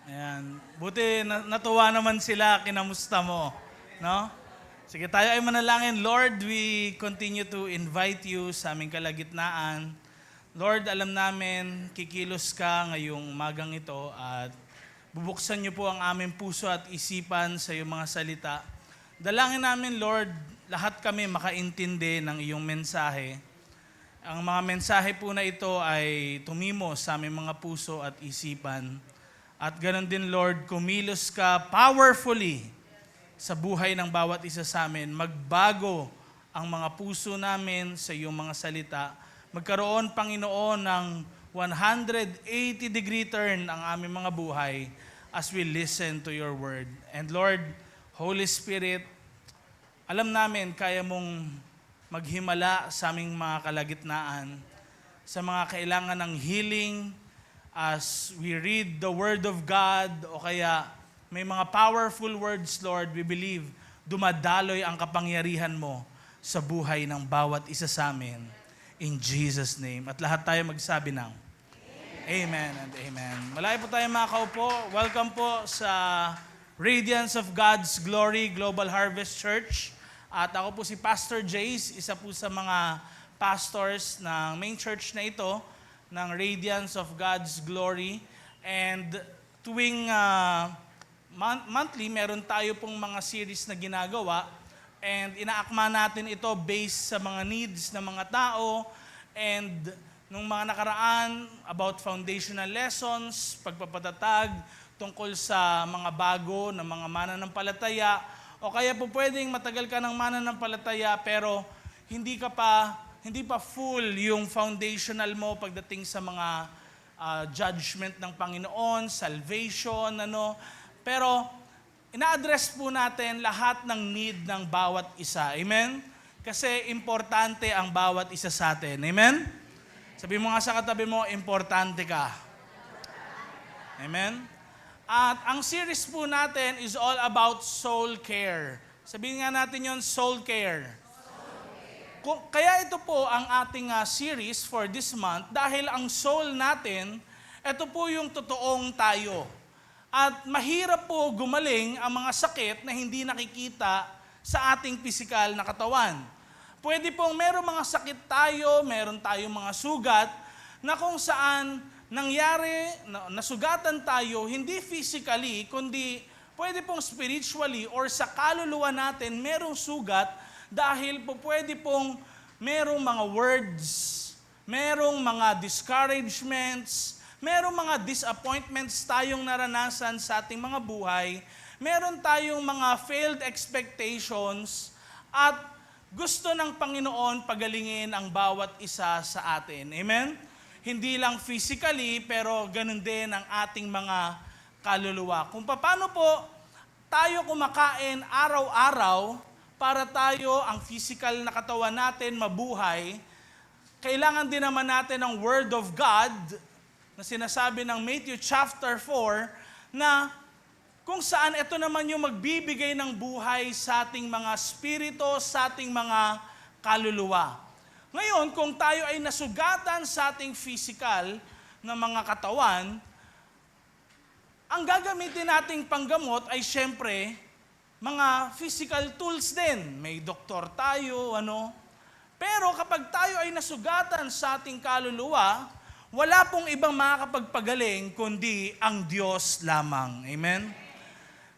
Ayan. Buti natuwa naman sila, kinamusta mo. No? Sige, tayo ay manalangin. Lord, we continue to invite you sa aming kalagitnaan. Lord, alam namin, kikilos ka ngayong magang ito at bubuksan niyo po ang aming puso at isipan sa iyong mga salita. Dalangin namin, Lord, lahat kami makaintindi ng iyong mensahe. Ang mga mensahe po na ito ay tumimo sa aming mga puso at isipan. At ganoon din, Lord, kumilos ka powerfully sa buhay ng bawat isa sa amin. Magbago ang mga puso namin sa iyong mga salita. Magkaroon, Panginoon, ng 180-degree turn ang aming mga buhay as we listen to your word. And Lord, Holy Spirit, alam namin kaya mong maghimala sa aming mga kalagitnaan, sa mga kailangan ng healing, as we read the Word of God, o kaya may mga powerful words, Lord, we believe, dumadaloy ang kapangyarihan mo sa buhay ng bawat isa sa amin. In Jesus' name. At lahat tayo magsabi ng Amen and Amen. Malay po tayo mga kaupo. Welcome po sa Radiance of God's Glory Global Harvest Church. At ako po si Pastor Jace, isa po sa mga pastors ng main church na ito, ng Radiance of God's Glory. And tuwing monthly, meron tayo pong mga series na ginagawa. And inaakma natin ito based sa mga needs ng mga tao. And nung mga nakaraan, about foundational lessons, pagpapatatag, tungkol sa mga bago na mga mananampalataya. O kaya po pwedeng matagal ka ng mananampalataya pero hindi pa full yung foundational mo pagdating sa mga judgment ng Panginoon, salvation, Pero ina-address po natin lahat ng need ng bawat isa. Amen? Kasi importante ang bawat isa sa atin. Amen? Sabi mo nga sa katabi mo, importante ka. Amen? At ang series po natin is all about soul care. Sabihin nga natin yon, soul care. Kaya ito po ang ating series for this month dahil ang soul natin, ito po yung totoong tayo. At mahirap po gumaling ang mga sakit na hindi nakikita sa ating pisikal na katawan. Pwede pong meron mga sakit tayo, meron tayong mga sugat na kung saan nangyari, nasugatan tayo, hindi physically, kundi pwede pong spiritually or sa kaluluwa natin merong sugat dahil po pwede pong merong mga words, merong mga discouragements, merong mga disappointments tayong naranasan sa ating mga buhay, meron tayong mga failed expectations at gusto ng Panginoon pagalingin ang bawat isa sa atin. Amen? Hindi lang physically, pero ganun din ang ating mga kaluluwa. Kung paano po tayo kumakain araw-araw, para tayo, ang physical na katawan natin, mabuhay, kailangan din naman natin ng Word of God na sinasabi ng Matthew chapter 4 na kung saan ito naman yung magbibigay ng buhay sa ating mga spirito, sa ating mga kaluluwa. Ngayon, kung tayo ay nasugatan sa ating physical na mga katawan, ang gagamitin nating panggamot ay syempre mga physical tools din. May doktor tayo, Pero kapag tayo ay nasugatan sa ating kaluluwa, wala pong ibang makakapagpagaling kundi ang Diyos lamang. Amen?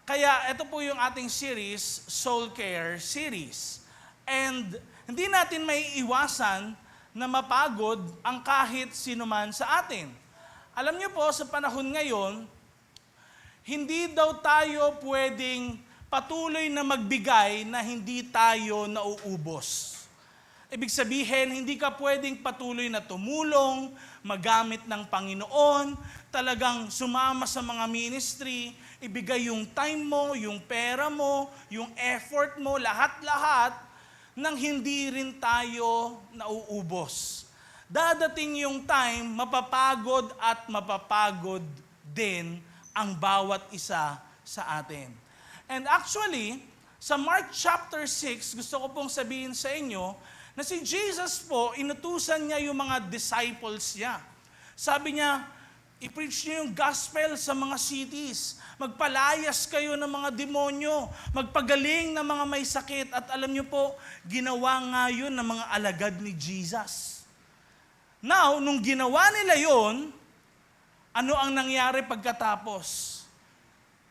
Kaya ito po yung ating series, Soul Care Series. And hindi natin may iwasan na mapagod ang kahit sinuman sa atin. Alam niyo po, sa panahon ngayon, hindi daw tayo pwedeng patuloy na magbigay na hindi tayo nauubos. Ibig sabihin, hindi ka pwedeng patuloy na tumulong, magamit ng Panginoon, talagang sumama sa mga ministry, ibigay yung time mo, yung pera mo, yung effort mo, lahat-lahat, nang hindi rin tayo nauubos. Dadating yung time, mapapagod at mapapagod din ang bawat isa sa atin. And actually, sa Mark chapter 6, gusto ko pong sabihin sa inyo na si Jesus po, inutusan niya yung mga disciples niya. Sabi niya, I-preach niyo yung gospel sa mga cities. Magpalayas kayo ng mga demonyo. Magpagaling ng mga may sakit. At alam niyo po, ginawa nga yun ng mga alagad ni Jesus. Now, nung ginawa nila yun, ano ang nangyari pagkatapos?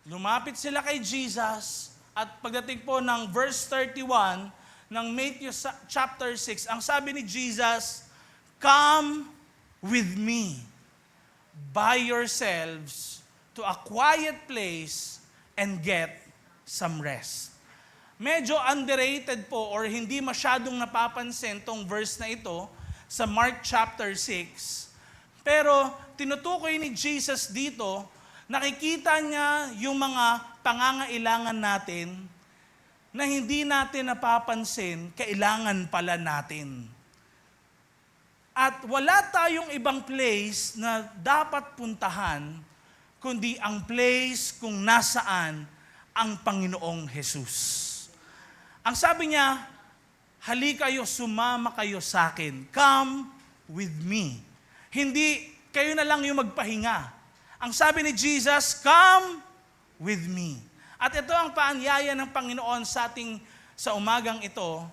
Lumapit sila kay Jesus at pagdating po ng verse 31 ng Matthew chapter 6, ang sabi ni Jesus, "Come with me by yourselves to a quiet place and get some rest." Medyo underrated po or hindi masyadong napapansin tong verse na ito sa Mark chapter 6. Pero tinutukoy ni Jesus dito, nakikita niya yung mga pangangailangan natin na hindi natin napapansin, kailangan pala natin. At wala tayong ibang place na dapat puntahan, kundi ang place kung nasaan ang Panginoong Jesus. Ang sabi niya, halika kayo, sumama kayo sa akin. Come with me. Hindi kayo na lang yung magpahinga. Ang sabi ni Jesus, come with me. At ito ang paanyaya ng Panginoon sa umagang ito,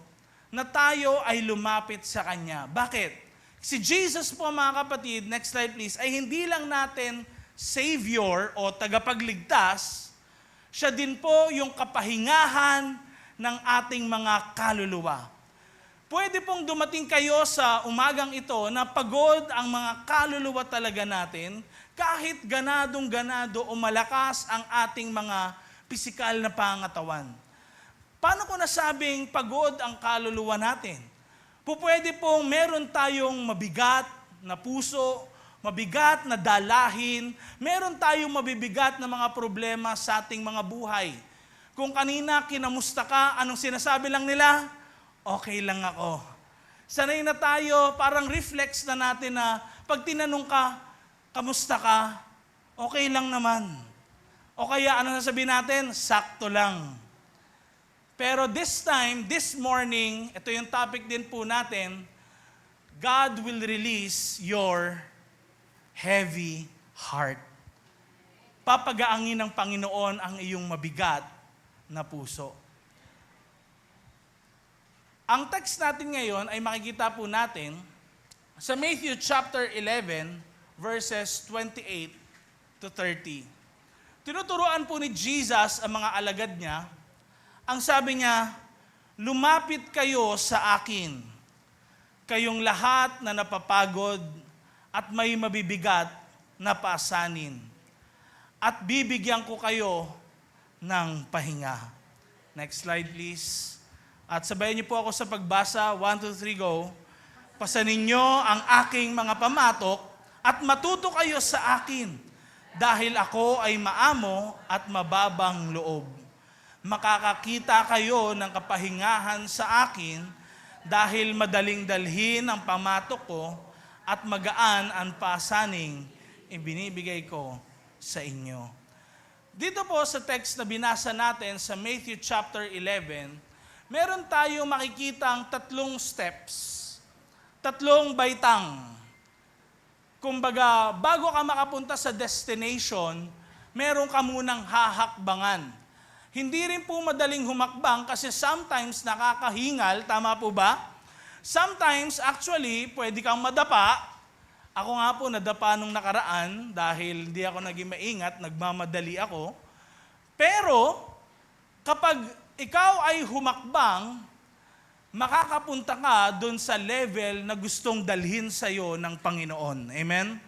na tayo ay lumapit sa Kanya. Bakit? Si Jesus po mga kapatid, next slide please, ay hindi lang natin Savior o tagapagligtas, siya din po yung kapahingahan ng ating mga kaluluwa. Pwede pong dumating kayo sa umagang ito na pagod ang mga kaluluwa talaga natin, kahit ganadong-ganado o malakas ang ating mga pisikal na pangatawan. Paano ko nasabing pagod ang kaluluwa natin? Pwede pong meron tayong mabigat na puso, mabigat na dalahin, meron tayong mabibigat na mga problema sa ating mga buhay. Kung kanina kinamusta ka, anong sinasabi lang nila? Okay lang ako. Sanay na tayo, parang reflex na natin na pag tinanong ka, kamusta ka? Okay lang naman. O kaya ano sasabihin natin? Sakto lang. Pero this time, this morning, ito yung topic din po natin, God will release your heavy heart. Papagaangin ng Panginoon ang iyong mabigat na puso. Ang text natin ngayon ay makikita po natin sa Matthew chapter 11, verses 28 to 30. Tinuturuan po ni Jesus ang mga alagad niya. Ang sabi niya, lumapit kayo sa akin, kayong lahat na napapagod at may mabibigat na paasanin, at bibigyan ko kayo ng pahinga. Next slide please. At sabayan niyo po ako sa pagbasa. 1, 2, 3, go. Pasanin niyo ang aking mga pamatok at matuto kayo sa akin, dahil ako ay maamo at mababang loob. Makakakita kayo ng kapahingahan sa akin, dahil madaling dalhin ang pamatok ko at magaan ang pasaning ibinibigay ko sa inyo. Dito po sa text na binasa natin sa Matthew chapter 11, meron tayong makikitang tatlong steps, tatlong baitang. Kumbaga, bago ka makapunta sa destination, meron ka munang hahakbangan. Hindi rin po madaling humakbang kasi sometimes nakakahingal, tama po ba? Sometimes, actually, pwede kang madapa. Ako nga po nadapa nung nakaraan dahil hindi ako naging maingat, nagmamadali ako. Pero, kapag ikaw ay humakbang, makakapunta ka doon sa level na gustong dalhin sa'yo ng Panginoon. Amen?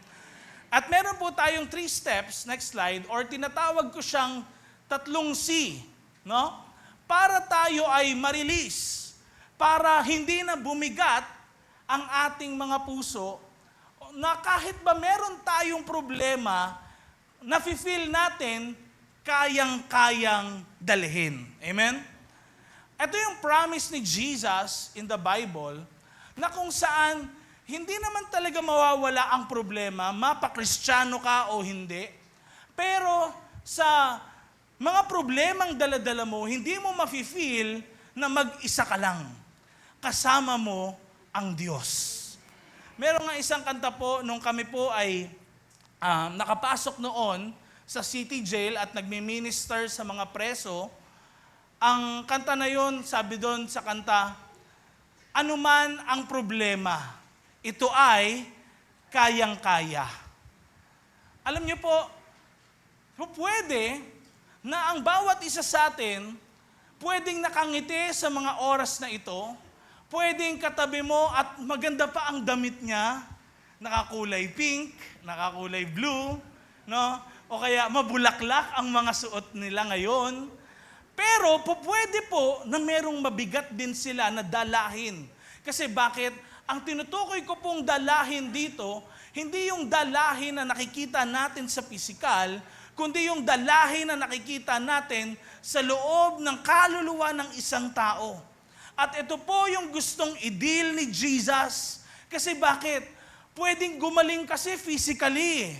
At meron po tayong 3 steps, next slide, or tinatawag ko siyang tatlong C, no? Para tayo ay ma-release, para hindi na bumigat ang ating mga puso, na kahit ba meron tayong problema, nafe-feel natin, kayang-kayang dalhin. Amen? Ito yung promise ni Jesus in the Bible, na kung saan hindi naman talaga mawawala ang problema, mapakristyano ka o hindi. Pero sa mga problemang daladala mo, hindi mo mafe-feel na mag-isa ka lang. Kasama mo ang Diyos. Meron nga isang kanta po, nung kami po ay nakapasok noon sa city jail at nagmi-minister sa mga preso. Ang kanta na yon, sabi doon sa kanta, "Anuman ang problema, ito ay kayang-kaya." Alam niyo po, pwede na ang bawat isa sa atin, pwedeng nakangiti sa mga oras na ito, pwedeng katabi mo at maganda pa ang damit niya, nakakulay pink, nakakulay blue, no? O kaya mabulaklak ang mga suot nila ngayon. Pero pwede po na merong mabigat din sila na dalahin. Kasi bakit? Ang tinutukoy ko pong dalahin dito, hindi yung dalahin na nakikita natin sa pisikal, kundi yung dalahin na nakikita natin sa loob ng kaluluwa ng isang tao. At ito po yung gustong i-deal ni Jesus. Kasi bakit? Pwedeng gumaling kasi physically.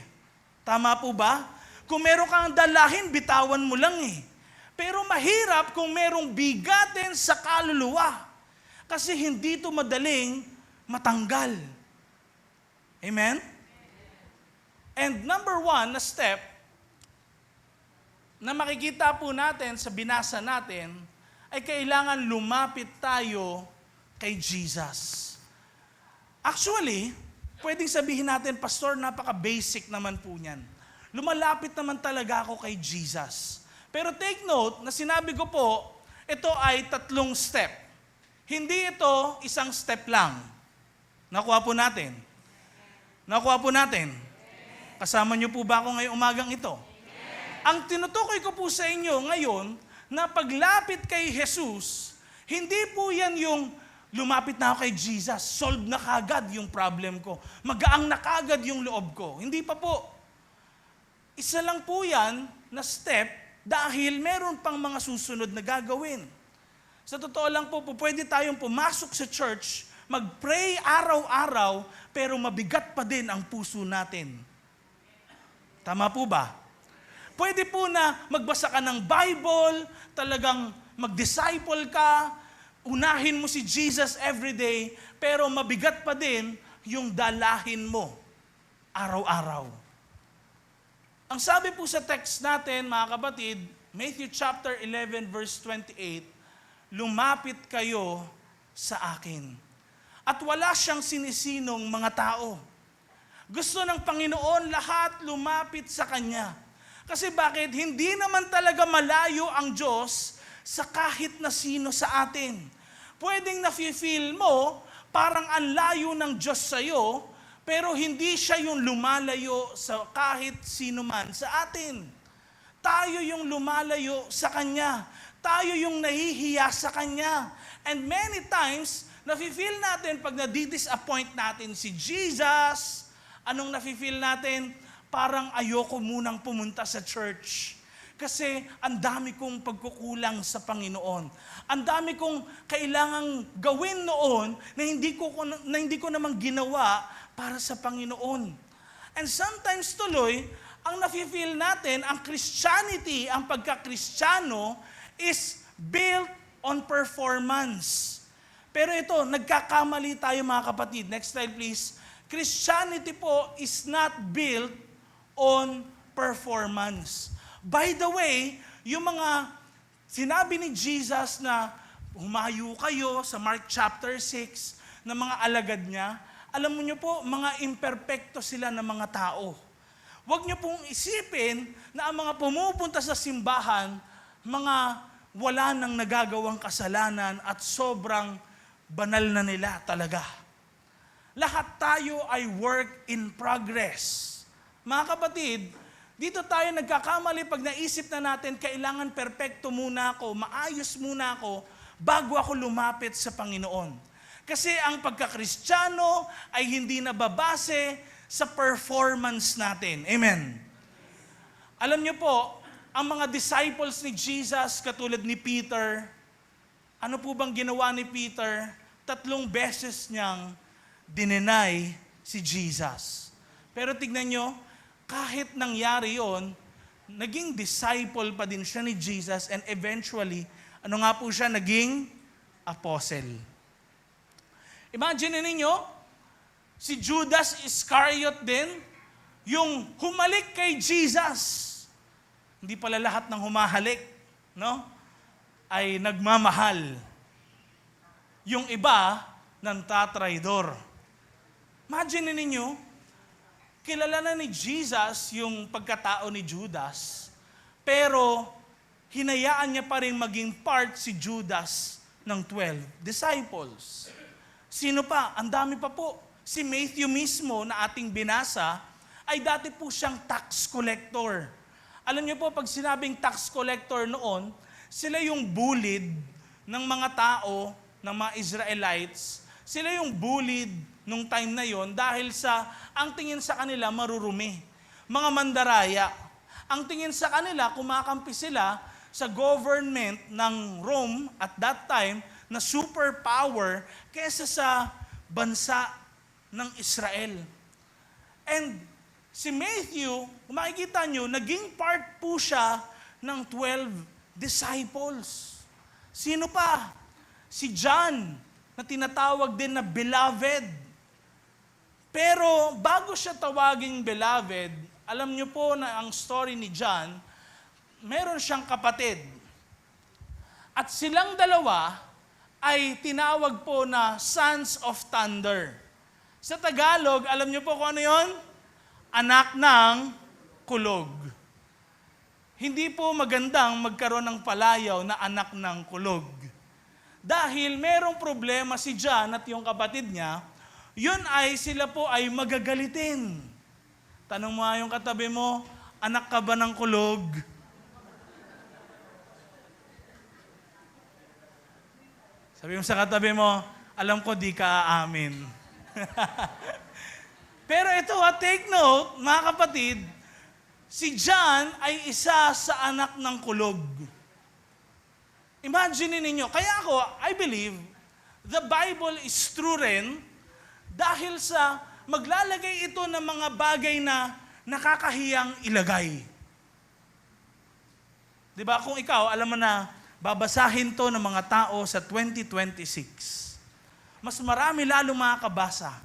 Tama po ba? Kung meron kang dalahin, bitawan mo lang eh. Pero mahirap kung merong bigatin sa kaluluwa. Kasi hindi ito madaling matanggal. Amen? And number 1 na step na makikita po natin sa binasa natin ay kailangan lumapit tayo kay Jesus. Actually, pwedeng sabihin natin, Pastor, napaka-basic naman po niyan. Lumalapit naman talaga ako kay Jesus. Pero take note na sinabi ko po, ito ay 3 step. Hindi ito isang step lang. Nakuha po natin? Nakuha po natin? Kasama niyo po ba ako ngayong umagang ito? Ang tinutukoy ko po sa inyo ngayon, na paglapit kay Jesus, hindi po yan yung lumapit na ako kay Jesus, solve na kagad yung problem ko, magaang na kagad yung loob ko. Hindi pa po. Isa lang po yan na step dahil meron pang mga susunod na gagawin. Sa totoo lang po, pwede tayong pumasok sa church, mag-pray araw-araw, pero mabigat pa din ang puso natin. Tama po ba? Pwede po na magbasa ka ng Bible, talagang mag-disciple ka, unahin mo si Jesus everyday, pero mabigat pa din yung dalahin mo araw-araw. Ang sabi po sa text natin, mga kapatid, Matthew chapter 11 verse 28, "Lumapit kayo sa akin." At wala siyang sinisinong mga tao. Gusto ng Panginoon lahat lumapit sa Kanya. Kasi bakit? Hindi naman talaga malayo ang Diyos sa kahit na sino sa atin. Pwedeng nafe-feel mo, parang ang layo ng Diyos sa'yo, pero hindi siya yung lumalayo sa kahit sino man sa atin. Tayo yung lumalayo sa Kanya. Tayo yung nahihiya sa Kanya. And many times, nafe-feel natin pag nadi-disappoint natin si Jesus, anong nafe-feel natin? Parang ayoko munang pumunta sa church. Kasi ang dami kong pagkukulang sa Panginoon. Ang dami kong kailangang gawin noon na hindi ko naman ginawa para sa Panginoon. And sometimes tuloy, ang nafe-feel natin, ang Christianity, ang pagka-Kristiyano is built on performance. Pero ito, nagkakamali tayo mga kapatid. Next slide please. Christianity po is not built on performance. By the way, yung mga sinabi ni Jesus na humayo kayo sa Mark chapter 6 na mga alagad niya, alam mo niyo po, mga imperpekto sila na mga tao. Huwag niyo pong isipin na ang mga pumupunta sa simbahan, mga wala nang nagagawang kasalanan at sobrang banal na nila talaga. Lahat tayo ay work in progress. Mga kapatid, dito tayo nagkakamali pag naisip na natin, kailangan perpekto muna ako, maayos muna ako, bago ako lumapit sa Panginoon. Kasi ang pagka-Kristiyano ay hindi nababase sa performance natin. Amen. Alam niyo po, ang mga disciples ni Jesus, katulad ni Peter, ano po bang ginawa ni Peter? 3 beses niyang dinenay si Jesus. Pero tignan niyo, kahit nangyari yon, naging disciple pa din siya ni Jesus and eventually, ano nga po siya, naging apostle. Imagine ninyo, si Judas Iscariot din, yung humalik kay Jesus. Hindi pala lahat ng humahalik, no? Ay nagmamahal. Yung iba, nantatraidor. Imagine ninyo, kilala na ni Jesus yung pagkatao ni Judas, pero hinayaan niya pa rin maging part si Judas ng 12 disciples. Sino pa? Ang dami pa po. Si Matthew mismo na ating binasa, ay dati po siyang tax collector. Alam niyo po, pag sinabing tax collector noon, sila yung bullied ng mga tao, ng mga Israelites. Sila yung bullied nung time na yon dahil sa, ang tingin sa kanila, marurumi. Mga mandaraya. Ang tingin sa kanila, kumakampi sila sa government ng Rome at that time na superpower kaysa sa bansa ng Israel. And si Matthew, kung makikita nyo, naging part po siya ng 12 disciples. Sino pa? Si John, na tinatawag din na beloved. Pero bago siya tawaging beloved, alam nyo po na ang story ni John, meron siyang kapatid. At silang dalawa ay tinawag po na Sons of Thunder. Sa Tagalog, alam nyo po kung ano yon? Anak ng kulog. Hindi po magandang magkaroon ng palayaw na anak ng kulog. Dahil merong problema si John at yung kapatid niya, yun ay sila po ay magagalitin. Tanong mo yung katabi mo, anak ka ba ng kulog? Sabi mo sa katabi mo, alam ko di ka aamin. Pero ito take note, mga kapatid, si John ay isa sa anak ng kulog. Imagine ninyo, kaya ako, I believe, the Bible is true rin dahil sa maglalagay ito ng mga bagay na nakakahiyang ilagay. Diba? Kung ikaw, alam mo na, babasahin to ng mga tao sa 2026. Mas marami lalo makakabasa.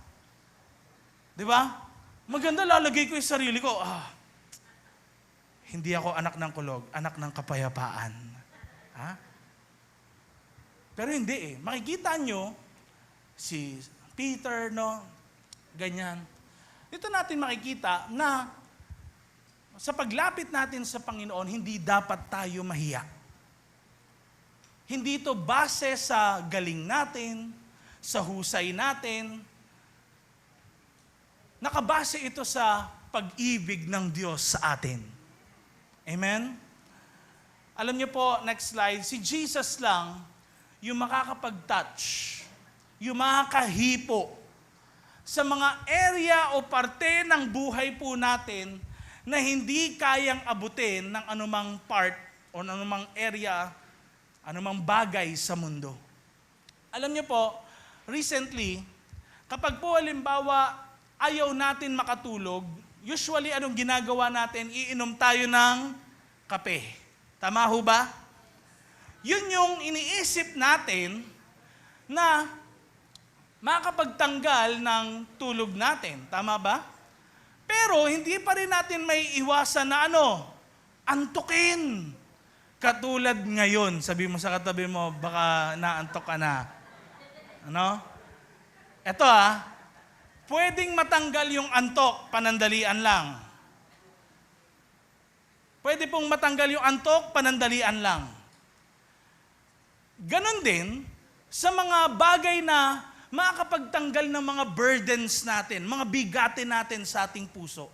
Di ba? Maganda lalagay ko yung sarili ko. Hindi ako anak ng kulog, anak ng kapayapaan. Ha? Pero hindi Makikita nyo, si Peter, no? Ganyan. Dito natin makikita na sa paglapit natin sa Panginoon, hindi dapat tayo mahiya. Hindi ito base sa galing natin, sa husay natin, nakabase ito sa pag-ibig ng Diyos sa atin. Amen? Alam niyo po, next slide, si Jesus lang yung makakapag-touch, yung makakahipo sa mga area o parte ng buhay po natin na hindi kayang abutin ng anumang part o anumang area, anumang bagay sa mundo. Alam niyo po, recently, kapag po halimbawa, ayaw natin makatulog, usually anong ginagawa natin? Iinom tayo ng kape. Tama ho ba? Yun yung iniisip natin na makakapagtanggal ng tulog natin. Tama ba? Pero hindi pa rin natin may iwasan na antukin. Katulad ngayon, sabi mo sa katabi mo, baka naantok ka na. Ito pwedeng matanggal yung antok, panandalian lang. Pwede pong matanggal yung antok, panandalian lang. Ganon din sa mga bagay na makakapagtanggal ng mga burdens natin, mga bigatin natin sa ating puso.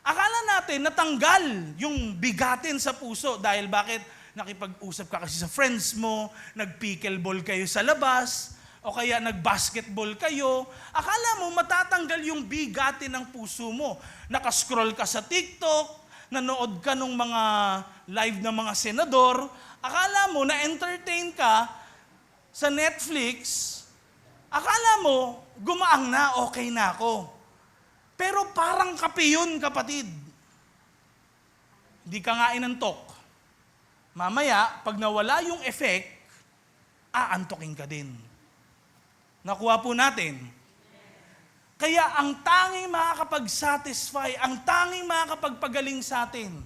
Akala natin natanggal yung bigatin sa puso dahil bakit? Nakipag-usap ka kasi sa friends mo, nag-pickleball kayo sa labas, o kaya nag-basketball kayo, akala mo matatanggal yung bigatin ng puso mo. Nakascroll ka sa TikTok, nanood ka ng mga live ng mga senador, akala mo na-entertain ka sa Netflix, akala mo gumaang na, okay na ako. Pero parang kape yun, kapatid. Hindi ka nga inantok. Mamaya, pag nawala yung effect, aantokin ka din. Nakuha po natin. Kaya ang tanging makakapag-satisfy, ang tanging makakapagpagaling sa atin,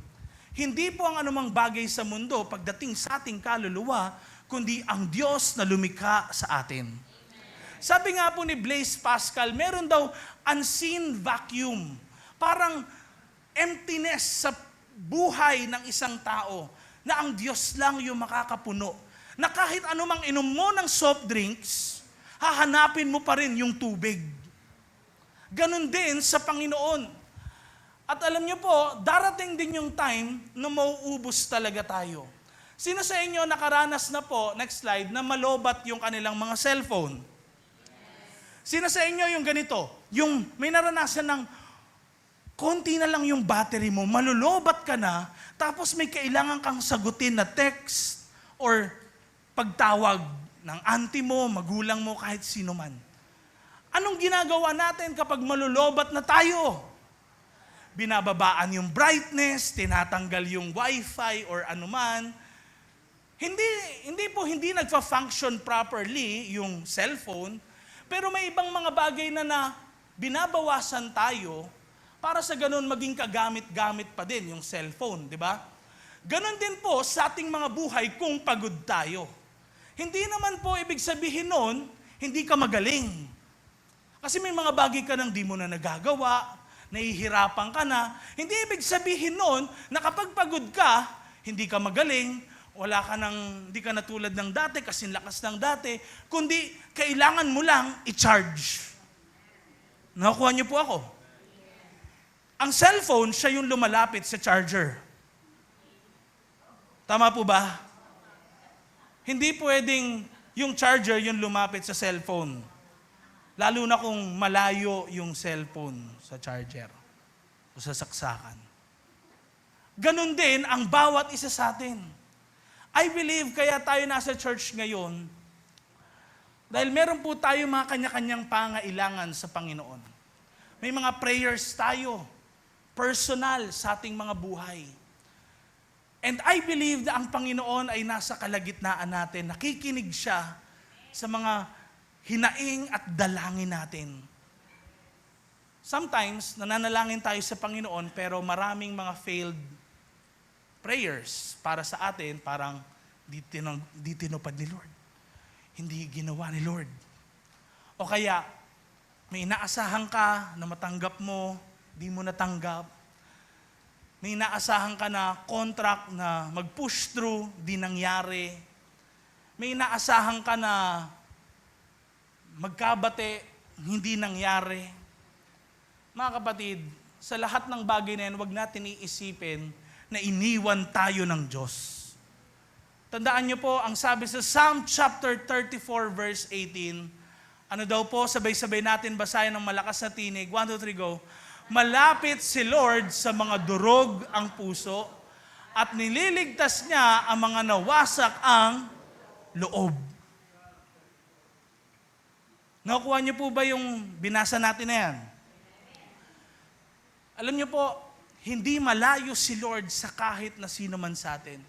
hindi po ang anumang bagay sa mundo pagdating sa ating kaluluwa, kundi ang Diyos na lumikha sa atin. Sabi nga po ni Blaise Pascal, meron daw unseen vacuum, parang emptiness sa buhay ng isang tao na ang Diyos lang yung makakapuno. Na kahit anumang inom mo ng soft drinks, hahanapin mo pa rin yung tubig. Ganon din sa Panginoon. At alam niyo po, darating din yung time na mauubos talaga tayo. Sino sa inyo nakaranas na po, next slide, na malobat yung kanilang mga cellphone? Sino sa inyo yung ganito? Yung may naranasan ng konti na lang yung battery mo, malulobat ka na, tapos may kailangan kang sagutin na text or pagtawag ng auntie mo, magulang mo, kahit sino man. Anong ginagawa natin kapag malulobat na tayo? Binababaan yung brightness, tinatanggal yung wifi or anuman. Hindi nagfa-function properly yung cellphone, pero may ibang mga bagay na binabawasan tayo para sa ganun maging kagamit-gamit pa din yung cellphone, di ba? Ganon din po sa ating mga buhay kung pagod tayo. Hindi naman po ibig sabihin nun, hindi ka magaling. Kasi may mga bagay ka nang di mo na nagagawa, nahihirapan ka na. Hindi ibig sabihin nun na kapag pagod ka, hindi ka magaling, hindi ka na tulad ng dati, kasi lakas ng dati, kundi kailangan mo lang i-charge. Nakuha niyo po ako? Ang cellphone, siya yung lumalapit sa charger. Tama po ba? Hindi pwedeng yung charger yung lumapit sa cellphone. Lalo na kung malayo yung cellphone sa charger o sa saksakan. Ganon din ang bawat isa sa atin. I believe kaya tayo nasa church ngayon dahil meron po tayo mga kanya-kanyang pangailangan sa Panginoon. May mga prayers tayo, personal sa ating mga buhay. And I believe na ang Panginoon ay nasa kalagitnaan natin. Nakikinig siya sa mga hinaing at dalangin natin. Sometimes, nananalangin tayo sa Panginoon pero maraming mga failed prayers para sa atin, parang di tinupad ni Lord. Hindi ginawa ni Lord. O kaya, may inaasahan ka na matanggap mo, di mo natanggap. May inaasahan ka na contract na mag-push through, di nangyari. May inaasahan ka na magkabate, hindi nangyari. Mga kapatid, sa lahat ng bagay na yan, huwag natin iisipin na iniwan tayo ng Diyos. Tandaan niyo po, ang sabi sa Psalm chapter 34 verse 18, ano daw po, sabay-sabay natin basahin ng malakas na tinig. 1, 2, 3, go. Malapit si Lord sa mga durog ang puso at nililigtas niya ang mga nawasak ang loob. Nakuha niyo po ba yung binasa natin na yan? Alam niyo po, hindi malayo si Lord sa kahit na sino man sa atin.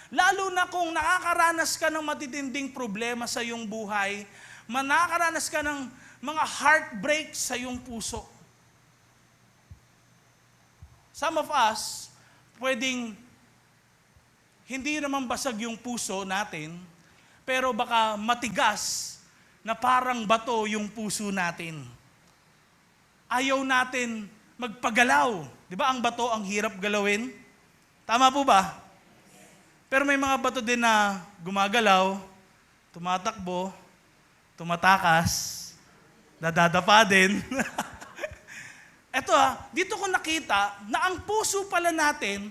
Lalo na kung nakakaranas ka ng matitinding problema sa iyong buhay, nakakaranas ka ng mga heartbreak sa iyong puso. Some of us, pwedeng hindi naman basag yung puso natin, pero baka matigas na parang bato yung puso natin. Ayaw natin magpagalaw. Di ba ang bato ang hirap galawin? Tama po ba? Pero may mga bato din na gumagalaw, tumatakbo, tumatakas, nadadapa din. Eto dito ko nakita na ang puso pala natin,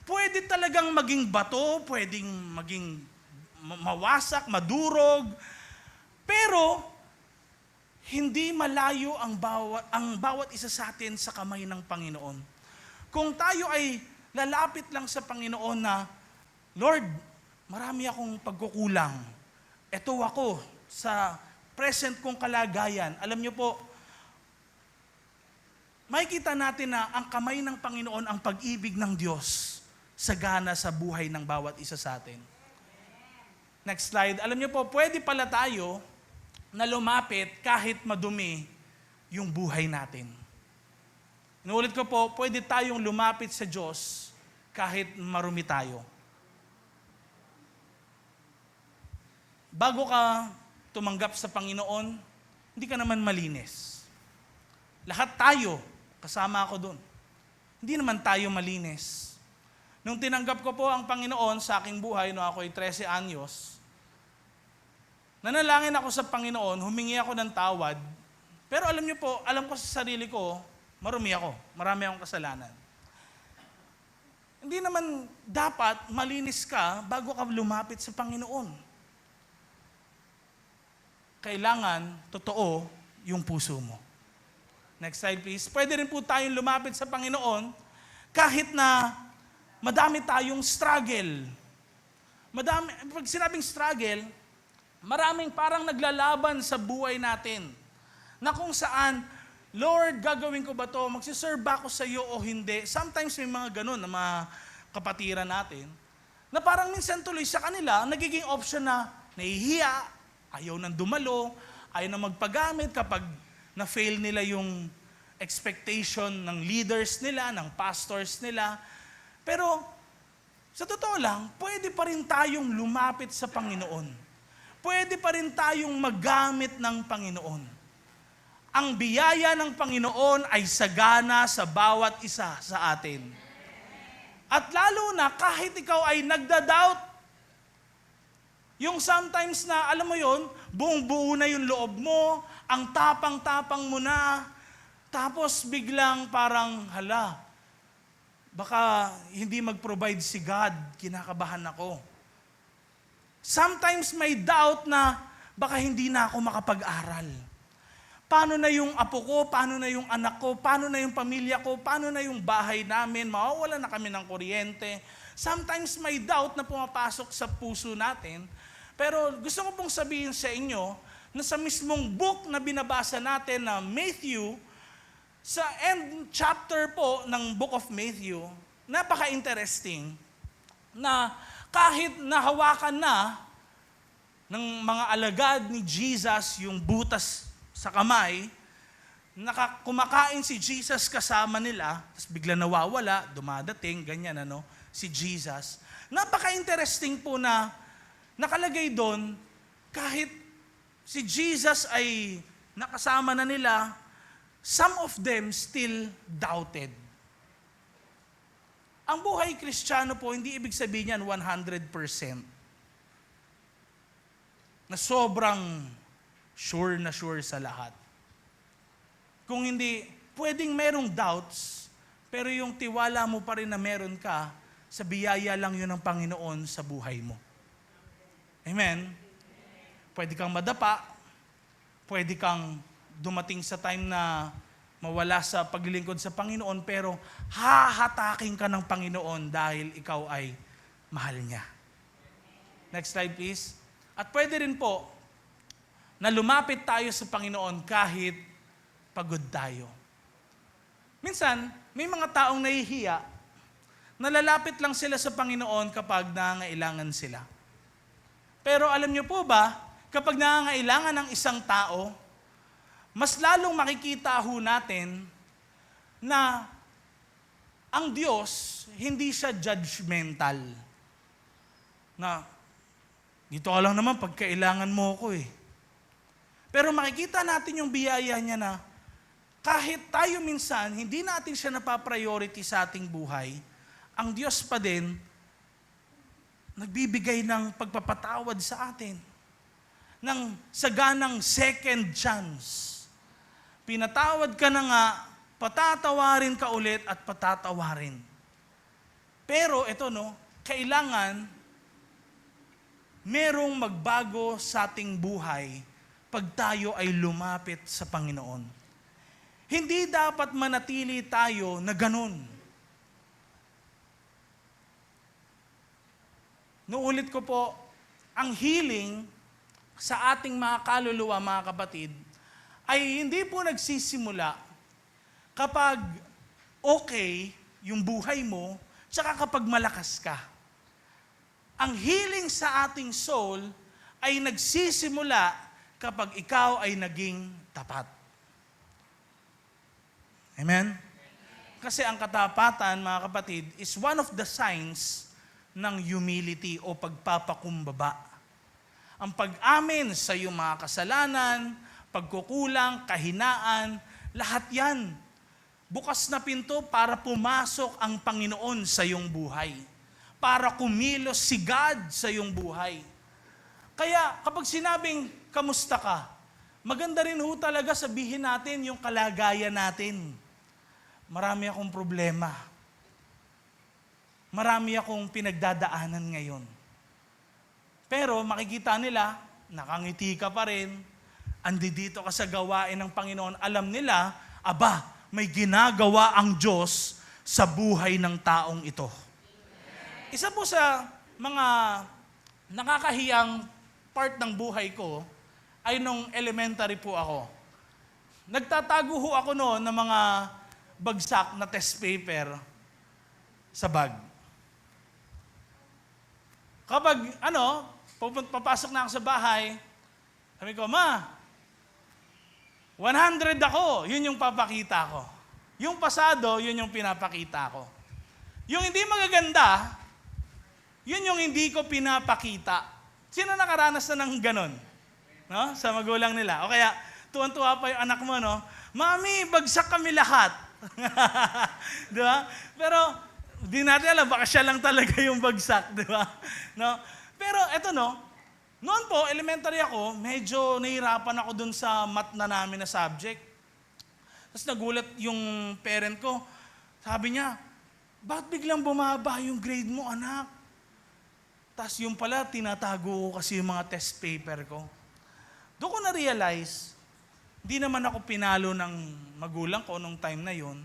pwede talagang maging bato, pwedeng maging mawasak, madurog, pero hindi malayo ang bawat isa sa atin sa kamay ng Panginoon. Kung tayo ay lalapit lang sa Panginoon na, Lord, marami akong pagkukulang. Ito ako sa present kong kalagayan. Alam niyo po, makikita natin na ang kamay ng Panginoon, ang pag-ibig ng Diyos, sagana sa buhay ng bawat isa sa atin. Next slide. Alam niyo po, pwede pala tayo na lumapit kahit madumi yung buhay natin. Inuulit ko po, pwede tayong lumapit sa Diyos kahit marumi tayo. Bago ka tumanggap sa Panginoon, hindi ka naman malinis. Lahat tayo, kasama ako doon. Hindi naman tayo malinis. Nung tinanggap ko po ang Panginoon sa aking buhay, nung ako'y 13 anyos, nanalangin ako sa Panginoon, humingi ako ng tawad, pero alam niyo po, alam ko sa sarili ko, marumi ako, marami akong kasalanan. Hindi naman dapat malinis ka bago ka lumapit sa Panginoon. Kailangan totoo yung puso mo. Next slide please. Pwede rin po tayong lumapit sa Panginoon kahit na madami tayong struggle. Pag sinabing struggle, maraming parang naglalaban sa buhay natin. Na kung saan, Lord, gagawin ko ba to? Magsiserve ba ako sa iyo o hindi? Sometimes may mga ganun na mga kapatiran natin na parang minsan tuloy sa kanila, nagiging option na nahihiya, ayaw nang dumalo, ayaw nang magpagamit kapag na-fail nila yung expectation ng leaders nila, ng pastors nila. Pero sa totoo lang, pwede pa rin tayong lumapit sa Panginoon. Pwede pa rin tayong magamit ng Panginoon. Ang biyaya ng Panginoon ay sagana sa bawat isa sa atin. At lalo na kahit ikaw ay nagda-doubt, yung sometimes na, alam mo yon, buong-buo na yung loob mo, ang tapang-tapang mo na, tapos biglang parang, hala, baka hindi mag-provide si God, kinakabahan ako. Sometimes may doubt na baka hindi na ako makapag-aral. Paano na yung apo ko? Paano na yung anak ko? Paano na yung pamilya ko? Paano na yung bahay namin? Mawawala na kami ng kuryente. Sometimes may doubt na pumapasok sa puso natin. Pero gusto ko pong sabihin sa inyo na sa mismong book na binabasa natin na Matthew, sa end chapter po ng Book of Matthew, napaka-interesting na kahit nahawakan na ng mga alagad ni Jesus yung butas sa kamay, kumakain si Jesus kasama nila, tapos bigla nawawala, dumadating, ganyan si Jesus. Napaka-interesting po na nakalagay doon, kahit si Jesus ay nakasama na nila, some of them still doubted. Ang buhay Kristiyano po, hindi ibig sabihin yan 100%. Na sobrang sure na sure sa lahat. Kung hindi, pwedeng merong doubts, pero yung tiwala mo pa rin na meron ka, sa biyaya lang yun ng Panginoon sa buhay mo. Amen? Pwede kang madapa, pwede kang dumating sa time na mawala sa paglilingkod sa Panginoon, pero hahatakin ka ng Panginoon dahil ikaw ay mahal niya. Next slide please. At pwede rin po na lumapit tayo sa Panginoon kahit pagod tayo. Minsan, may mga taong nahihiya, nalalapit lang sila sa Panginoon kapag nangangailangan sila. Pero alam niyo po ba, kapag nangangailangan ng isang tao, mas lalong makikita ho natin na ang Diyos, hindi siya judgmental. Na, dito ka lang naman pag kailangan mo ko eh. Pero makikita natin yung biyaya niya na kahit tayo minsan, hindi natin siya napapriority sa ating buhay, ang Diyos pa din, nagbibigay ng pagpapatawad sa atin. Ng saganang second chance. Pinatawad ka na nga, patatawarin ka ulit at patatawarin. Pero ito kailangan merong magbago sa ating buhay pag tayo ay lumapit sa Panginoon. Hindi dapat manatili tayo na ganun. Nuulit ko po, ang healing sa ating mga kaluluwa, mga kapatid, ay hindi po nagsisimula kapag okay yung buhay mo, tsaka kapag malakas ka. Ang healing sa ating soul ay nagsisimula kapag ikaw ay naging tapat. Amen? Kasi ang katapatan, mga kapatid, is one of the signs ng humility o pagpapakumbaba. Ang pag-amin sa iyong mga kasalanan, pagkukulang, kahinaan, lahat yan. Bukas na pinto para pumasok ang Panginoon sa iyong buhay. Para kumilos si God sa iyong buhay. Kaya kapag sinabing, kamusta ka? Maganda rin ho talaga sabihin natin yung kalagayan natin. Marami akong problema. Marami akong pinagdadaanan ngayon. Pero makikita nila, nakangiti ka pa rin, andito ka sa gawain ng Panginoon, alam nila, aba, may ginagawa ang Diyos sa buhay ng taong ito. Isa po sa mga nakakahiyang part ng buhay ko ay nung elementary po ako. Nagtatago ho ako noon ng mga bagsak na test paper sa bag. Kapag papasok na ako sa bahay, sabi ko, Ma, 100 ako, yun yung papakita ko. Yung pasado, yun yung pinapakita ko. Yung hindi magaganda, yun yung hindi ko pinapakita. Sino nakaranas na ng ganon? No? Sa magulang nila. O kaya, tuwan-tuwa pa yung anak mo, no? Mami, bagsak kami lahat. Di ba? Pero, di natin alam, baka siya lang talaga yung bagsak, di ba? No? Pero, eto no, noon po, elementary ako, medyo nahirapan ako dun sa math na namin na subject. Tapos nagulat yung parent ko, sabi niya, bakit biglang bumaba yung grade mo, anak? Tapos yung pala, tinatago ko kasi yung mga test paper ko. Doon ko na-realize, di naman ako pinalo ng magulang ko nung time na yon.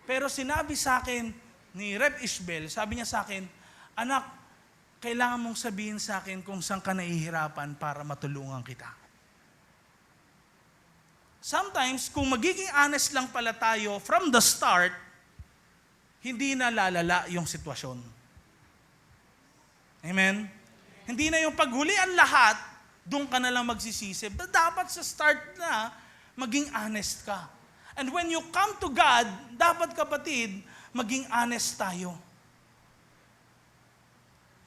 Pero sinabi sa akin ni Rep Ishbel, sabi niya sa akin, anak, kailangan mong sabihin sa akin kung saan ka nahihirapan para matulungan kita. Sometimes, kung magiging honest lang pala tayo from the start, hindi na lalala yung sitwasyon. Amen? Hindi na yung paghulian lahat, doon ka na lang magsisisi. But dapat sa start na, maging honest ka. And when you come to God, dapat kapatid, maging honest tayo.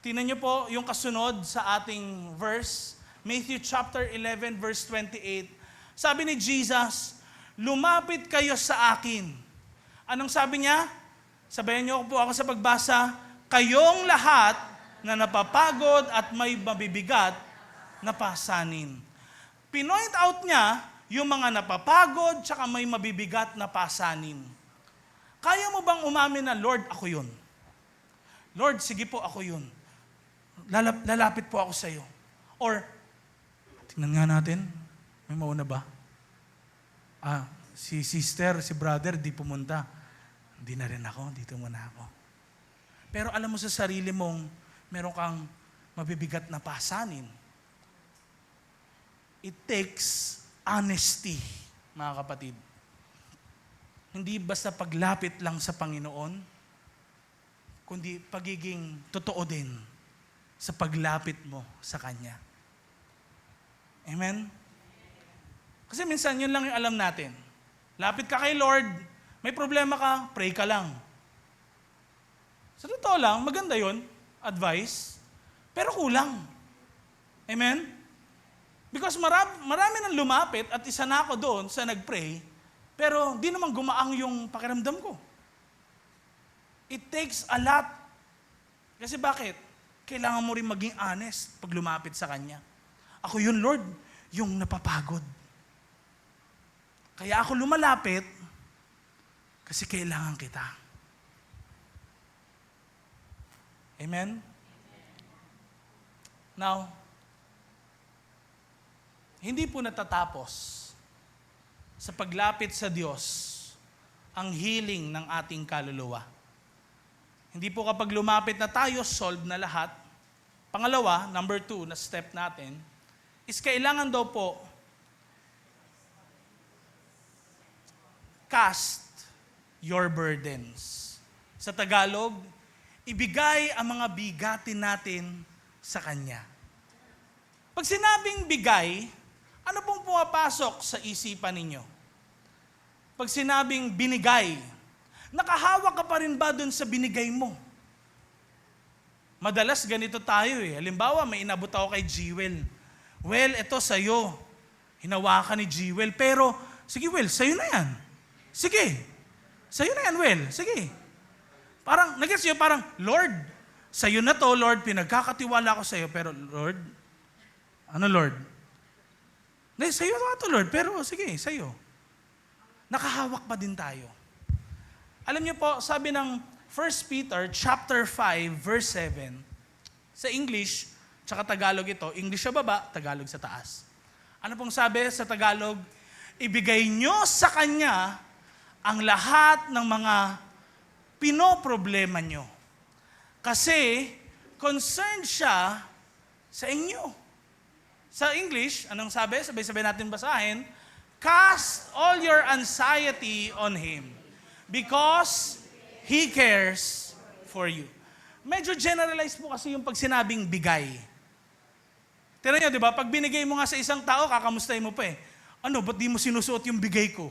Tingnan niyo po yung kasunod sa ating verse, Matthew chapter 11, verse 28. Sabi ni Jesus, lumapit kayo sa akin. Anong sabi niya? Sabayan niyo po ako sa pagbasa, kayong lahat na napapagod at may mabibigat na pasanin. Pinoint out niya yung mga napapagod tsaka may mabibigat na pasanin. Kaya mo bang umamin na, Lord, ako yun? Lord, sige po, ako yun. Lalapit po ako sa iyo. Or, tingnan nga natin, may mauna ba? Si sister, si brother, di pumunta. Hindi na rin ako, dito muna ako. Pero alam mo sa sarili mong, meron kang mabibigat na pasanin. It takes honesty, mga kapatid. Hindi basta paglapit lang sa Panginoon, kundi pagiging totoo din sa paglapit mo sa Kanya. Amen? Kasi minsan yun lang yung alam natin. Lapit ka kay Lord, may problema ka, pray ka lang. Sa totoo lang, maganda yun, advice, pero kulang. Amen? Because marami nang lumapit at isa na ako doon sa nag-pray, pero di naman gumaang yung pakiramdam ko. It takes a lot. Kasi bakit? Kailangan mo rin maging honest pag lumapit sa Kanya. Ako yun, Lord, yung napapagod. Kaya ako lumalapit kasi kailangan kita. Amen? Now, hindi po natatapos sa paglapit sa Diyos ang healing ng ating kaluluwa. Hindi po kapag lumapit na tayo, solve na lahat. Pangalawa, number 2 na step natin, is kailangan daw po cast your burdens. Sa Tagalog, ibigay ang mga bigatin natin sa Kanya. Pag sinabing bigay, ano pong pumapasok sa isipan ninyo? pag sinabing binigay, nakahawak ka pa rin ba dun sa binigay mo? Madalas ganito tayo eh. Halimbawa, may inabot ako kay Jewel. Well, ito sa'yo. Hinawakan ni Jewel. Pero, sige Well, sa'yo na yan. Sige. Sa'yo na yan, Well. Sige. Parang, nag-gets nyo, parang, Lord, sa'yo na to, Lord, pinagkakatiwala ko sa'yo. Pero, Lord, ano Lord? Sa'yo na to, Lord. Pero, sige, sa'yo. Nakahawak pa din tayo. Alam niyo po, sabi ng 1 Peter chapter 5, verse 7, sa English, tsaka Tagalog ito, English sa baba, Tagalog sa taas. Ano pong sabi sa Tagalog? Ibigay nyo sa Kanya ang lahat ng mga pinoproblema nyo. Kasi, concerned siya sa inyo. Sa English, anong sabi? Sabay-sabay natin basahin. Cast all your anxiety on Him because He cares for you. Medyo generalized po kasi yung pag sinabing bigay. Tira nyo, di ba? Pag binigay mo nga sa isang tao, kakamustahin mo pa eh. Ano, ba't di mo sinusuot yung bigay ko?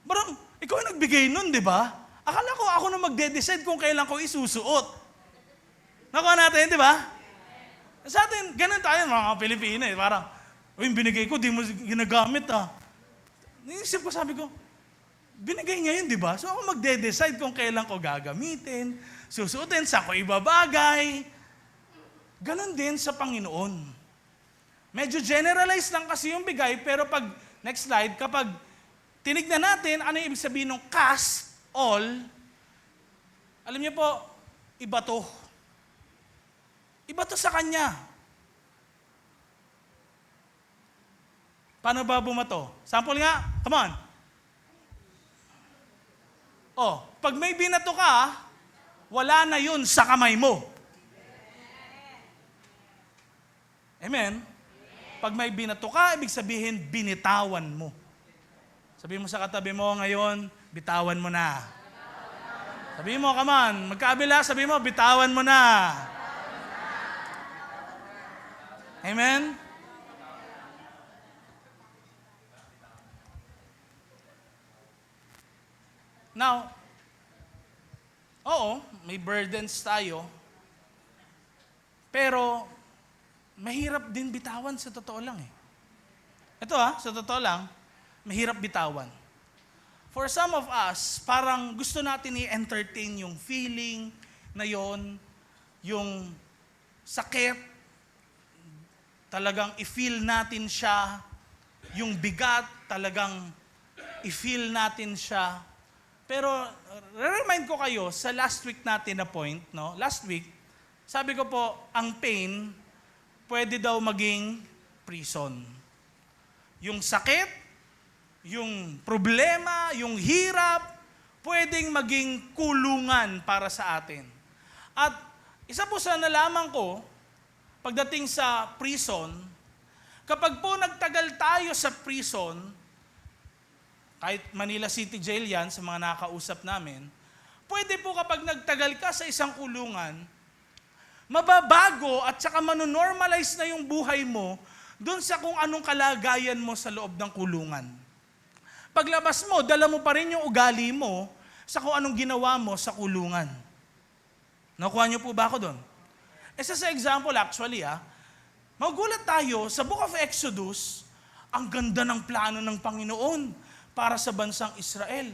Parang, ikaw yung nagbigay nun, di ba? Akala ko ako na magde-decide kung kailan ko isusuot. Nakuha natin, di ba? Sa atin, ganun tayo mga Pilipino eh. Parang, yung binigay ko, di mo ginagamit ah. Naisip ko, sabi ko, binigay niya yun, di ba? So ako magde-decide kung kailan ko gagamitin, susuotin, saan ko ibabagay. Ganon din sa Panginoon. Medyo generalized lang kasi yung bigay, pero pag, next slide, kapag tinignan natin, ano yung ibig sabihin ng cast all, alam niyo po, iba to. Iba to sa Kanya. Paano ba bumato? Sample nga, come on. Oh, pag may binato ka, wala na yun sa kamay mo. Amen? Pag may binato ka, ibig sabihin, binitawan mo. Sabihin mo sa katabi mo ngayon, bitawan mo na. Sabihin mo, come on, magkaabila, sabihin mo, bitawan mo na. Amen? Now, oo, may burdens tayo, pero mahirap din bitawan sa totoo lang eh. Ito sa totoo lang, mahirap bitawan. For some of us, parang gusto natin i-entertain yung feeling na yon, yung sakit, talagang i-feel natin siya, yung bigat, talagang i-feel natin siya. Pero, remind ko kayo, sa last week natin na point, no? Last week, sabi ko po, ang pain, pwede daw maging prison. Yung sakit, yung problema, yung hirap, pwedeng maging kulungan para sa atin. At isa po sa nalaman ko, pagdating sa prison, kapag po nagtagal tayo sa prison, kahit Manila City Jail yan, sa mga nakakausap namin, pwede po kapag nagtagal ka sa isang kulungan, mababago at saka manonormalize na yung buhay mo dun sa kung anong kalagayan mo sa loob ng kulungan. Paglabas mo, dala mo pa rin yung ugali mo sa kung anong ginawa mo sa kulungan. Nakuha niyo po ba ako dun? Isa sa example actually, magulat tayo sa Book of Exodus, ang ganda ng plano ng Panginoon para sa bansang Israel.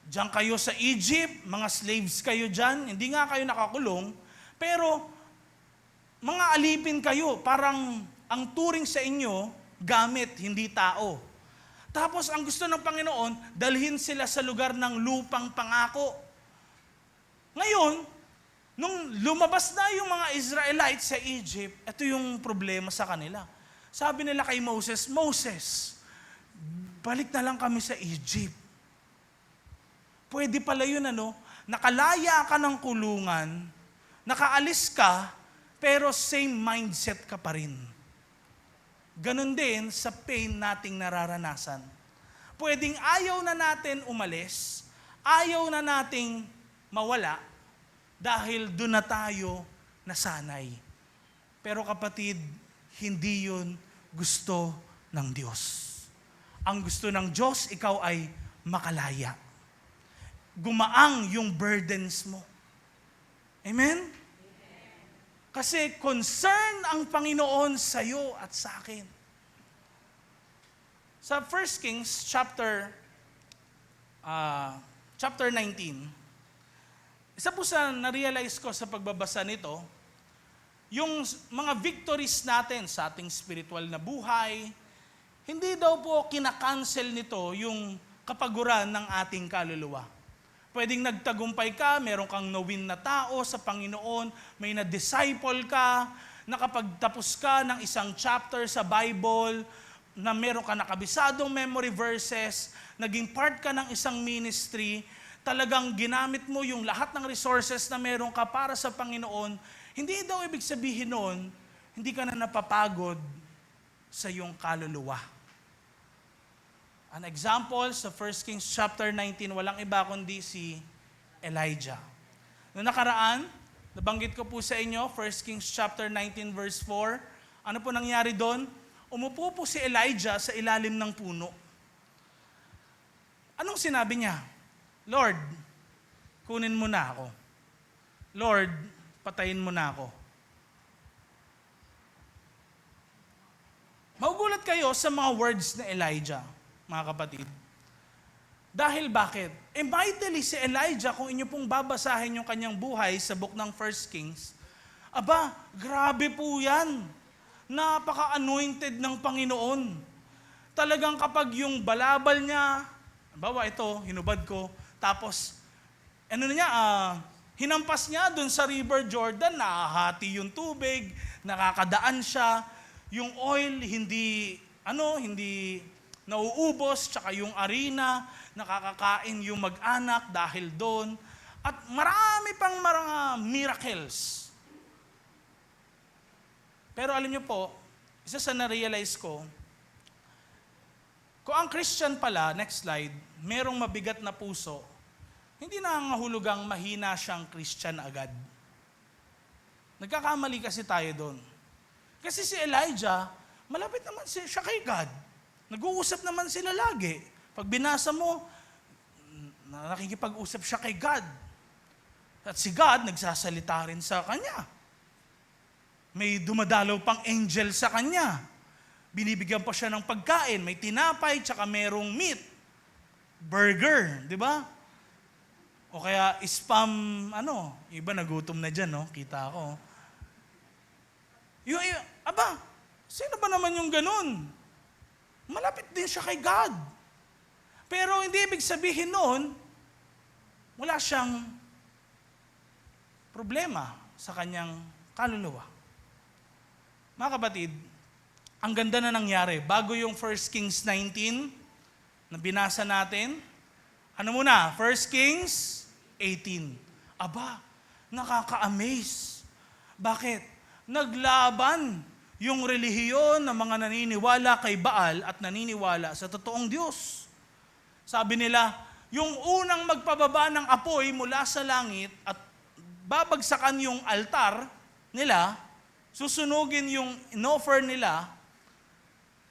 Diyan kayo sa Egypt, mga slaves kayo dyan, hindi nga kayo nakakulong, pero mga alipin kayo, parang ang turing sa inyo, gamit, hindi tao. Tapos ang gusto ng Panginoon, dalhin sila sa lugar ng lupang pangako. Ngayon, nung lumabas na yung mga Israelites sa Egypt, ito yung problema sa kanila. Sabi nila kay Moses, Moses, balik na lang kami sa Egypt. Pwede pala yun, nakalaya ka ng kulungan, nakaalis ka, pero same mindset ka pa rin. Ganon din sa pain nating nararanasan. Pwedeng ayaw na natin umalis, ayaw na nating mawala, dahil doon na tayo nasanay. Pero kapatid, hindi yun gusto ng Diyos. Ang gusto ng Diyos, ikaw ay makalaya. Gumaang yung burdens mo. Amen? Kasi concern ang Panginoon sa iyo at sa akin. Sa 1 Kings chapter 19, isa po sa na-realize ko sa pagbabasa nito, yung mga victories natin sa ating spiritual na buhay, hindi daw po kinakancel nito yung kapaguran ng ating kaluluwa. Pwedeng nagtagumpay ka, meron kang nawin na tao sa Panginoon, may na-disciple ka, nakapagtapos ka ng isang chapter sa Bible, na meron ka nakabisadong memory verses, naging part ka ng isang ministry, talagang ginamit mo yung lahat ng resources na meron ka para sa Panginoon, hindi daw ibig sabihin nun, hindi ka na napapagod sa iyong kaluluwa. An example sa 1 Kings chapter 19, walang iba kundi si Elijah. Noong nakaraan, nabanggit ko po sa inyo, 1 Kings chapter 19 verse 4, ano po nangyari doon? Umupo po si Elijah sa ilalim ng puno. Anong sinabi niya? Lord, kunin mo na ako. Lord, patayin mo na ako. Magugulat kayo sa mga words ni Elijah, mga kapatid. Dahil bakit? Mightily si Elijah, kung inyo pong babasahin yung kanyang buhay sa book ng 1 Kings, aba, grabe po yan. Napaka-anointed ng Panginoon. Talagang kapag yung balabal niya, bawa ito, hinubad ko, tapos, hinampas niya dun sa River Jordan, nakahati yung tubig, nakakadaan siya, yung oil hindi nauubos, tsaka yung arena, nakakakain yung mag-anak dahil doon. At marami pang mga miracles. Pero alam niyo po, isa sa na-realize ko, kung ang Christian pala, next slide, merong mabigat na puso, hindi nangangahulugang mahina siyang Christian agad. Nagkakamali kasi tayo doon. Kasi si Elijah, malapit naman siya kay God. Nag-uusap naman sila lagi. Pag binasa mo, nakikipag-usap siya kay God. At si God, nagsasalita rin sa kanya. May dumadalaw pang angel sa kanya. Binibigyan pa siya ng pagkain. May tinapay, tsaka merong meat. Burger, di ba? O kaya spam, iba nagutom na dyan, no? Kita ko. Sino ba naman yung ganun? Malapit din siya kay God. Pero hindi ibig sabihin noon, wala siyang problema sa kanyang kaluluwa. Mga kapatid, ang ganda na nangyari. Bago yung 1 Kings 19 na binasa natin, ano muna? 1 Kings 18. Aba, nakaka-amaze. Bakit? Naglaban yung relihiyon ng mga naniniwala kay Baal at naniniwala sa totoong Diyos. Sabi nila, yung unang magpababa ng apoy mula sa langit at babagsakan yung altar nila, susunugin yung inoffer nila,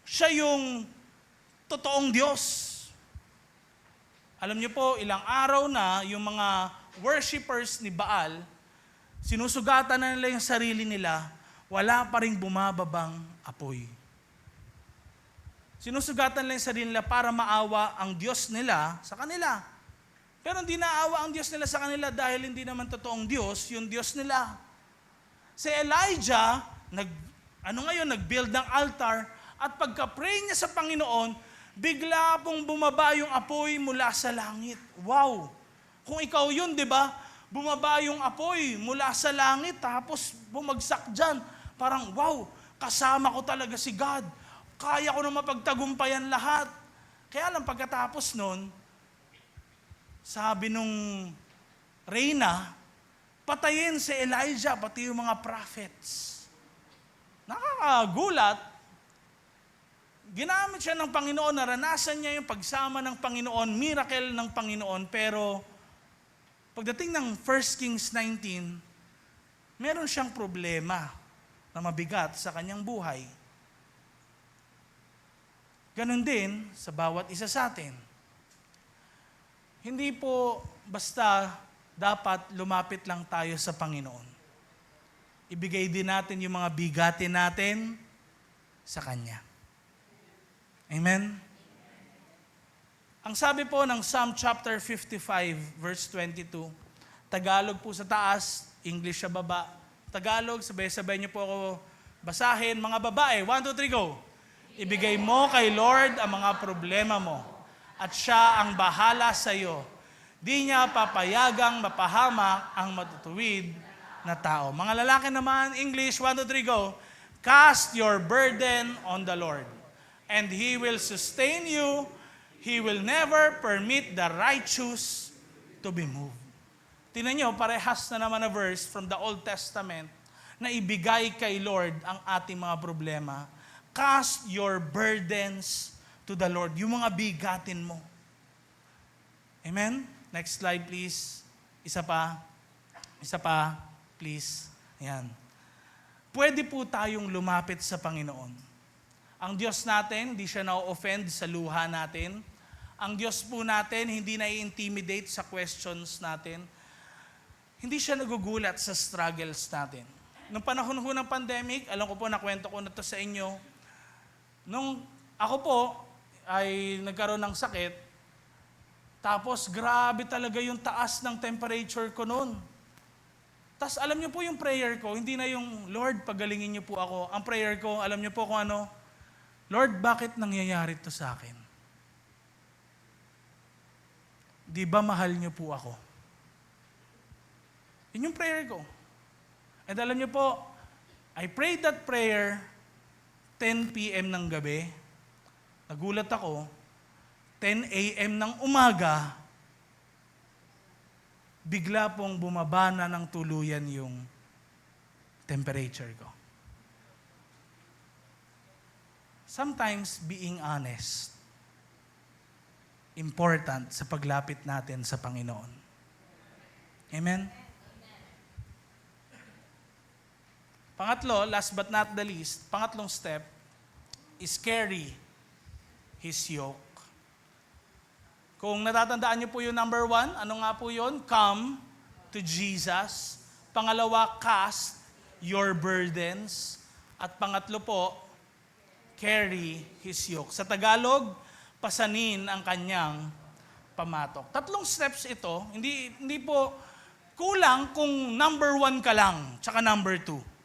siya yung totoong Diyos. Alam niyo po, ilang araw na yung mga worshipers ni Baal, sinusugatan na nila yung sarili nila, wala pa ring bumababang apoy. Sinusugatan nila yung sarili nila para maawa ang Diyos nila sa kanila. Pero hindi naawa ang Diyos nila sa kanila dahil hindi naman totoong Diyos, yung Diyos nila. Si Elijah, nag-build ng altar, at pagka-pray niya sa Panginoon, bigla pong bumaba yung apoy mula sa langit. Wow! Kung ikaw yun, di ba? Bumaba yung apoy mula sa langit, tapos bumagsak dyan. Parang, wow, kasama ko talaga si God. Kaya ko na mapagtagumpayan lahat. Kaya lang pagkatapos nun, sabi nung reyna, patayin si Elijah, pati yung mga prophets. Nakakagulat. Ginamit siya ng Panginoon, naranasan niya yung pagsama ng Panginoon, miracle ng Panginoon, pero pagdating ng 1 Kings 19, meron siyang problema na mabigat sa kanyang buhay. Ganon din sa bawat isa sa atin. hindi po basta dapat lumapit lang tayo sa Panginoon. Ibigay din natin yung mga bigatin natin sa Kanya. Amen? Ang sabi po ng Psalm chapter 55, verse 22, Tagalog po sa taas, English sa baba. Tagalog, sabay-sabay niyo po ako basahin. Mga babae, 1, 2, 3, go! Ibigay mo kay Lord ang mga problema mo at siya ang bahala sa iyo. Di niya papayagang mapahamak ang matutuwid na tao. Mga lalaki naman, English, 1, 2, 3, go! Cast your burden on the Lord, and He will sustain you. He will never permit the righteous to be moved. Tingnan nyo, parehas na naman na verse from the Old Testament na ibigay kay Lord ang ating mga problema. Cast your burdens to the Lord. Yung mga bigatin mo. Amen? Next slide, please. Isa pa. Isa pa, please. Ayan. Pwede po tayong lumapit sa Panginoon. Ang Diyos natin, hindi siya na-offend sa luha natin. Ang Diyos po natin, hindi na-intimidate sa questions natin. Hindi siya nagugulat sa struggles natin. Nung panahon ho ng pandemic, alam ko po, nakwento ko na to sa inyo. Nung ako po ay nagkaroon ng sakit, tapos grabe talaga yung taas ng temperature ko noon. Tapos alam niyo po yung prayer ko, hindi na yung, Lord, pagalingin niyo po ako. Ang prayer ko, alam niyo po kung ano, Lord, bakit nangyayari to sa akin? Di ba mahal niyo po ako? Yun yung prayer ko. And alam niyo po, I prayed that prayer 10 p.m. ng gabi. Nagulat ako, 10 a.m. ng umaga, bigla pong bumaba na ng tuluyan yung temperature ko. Sometimes being honest, important sa paglapit natin sa Panginoon. Amen? Pangatlo, last but not the least, pangatlong step is carry His yoke. Kung natatandaan niyo po yung number 1, ano nga po yun? Come to Jesus. Pangalawa, cast your burdens. At pangatlo po, carry His yoke. Sa Tagalog, pasanin ang kanyang pamatok. Tatlong steps ito, hindi po kulang kung number 1 ka lang, tsaka number 2.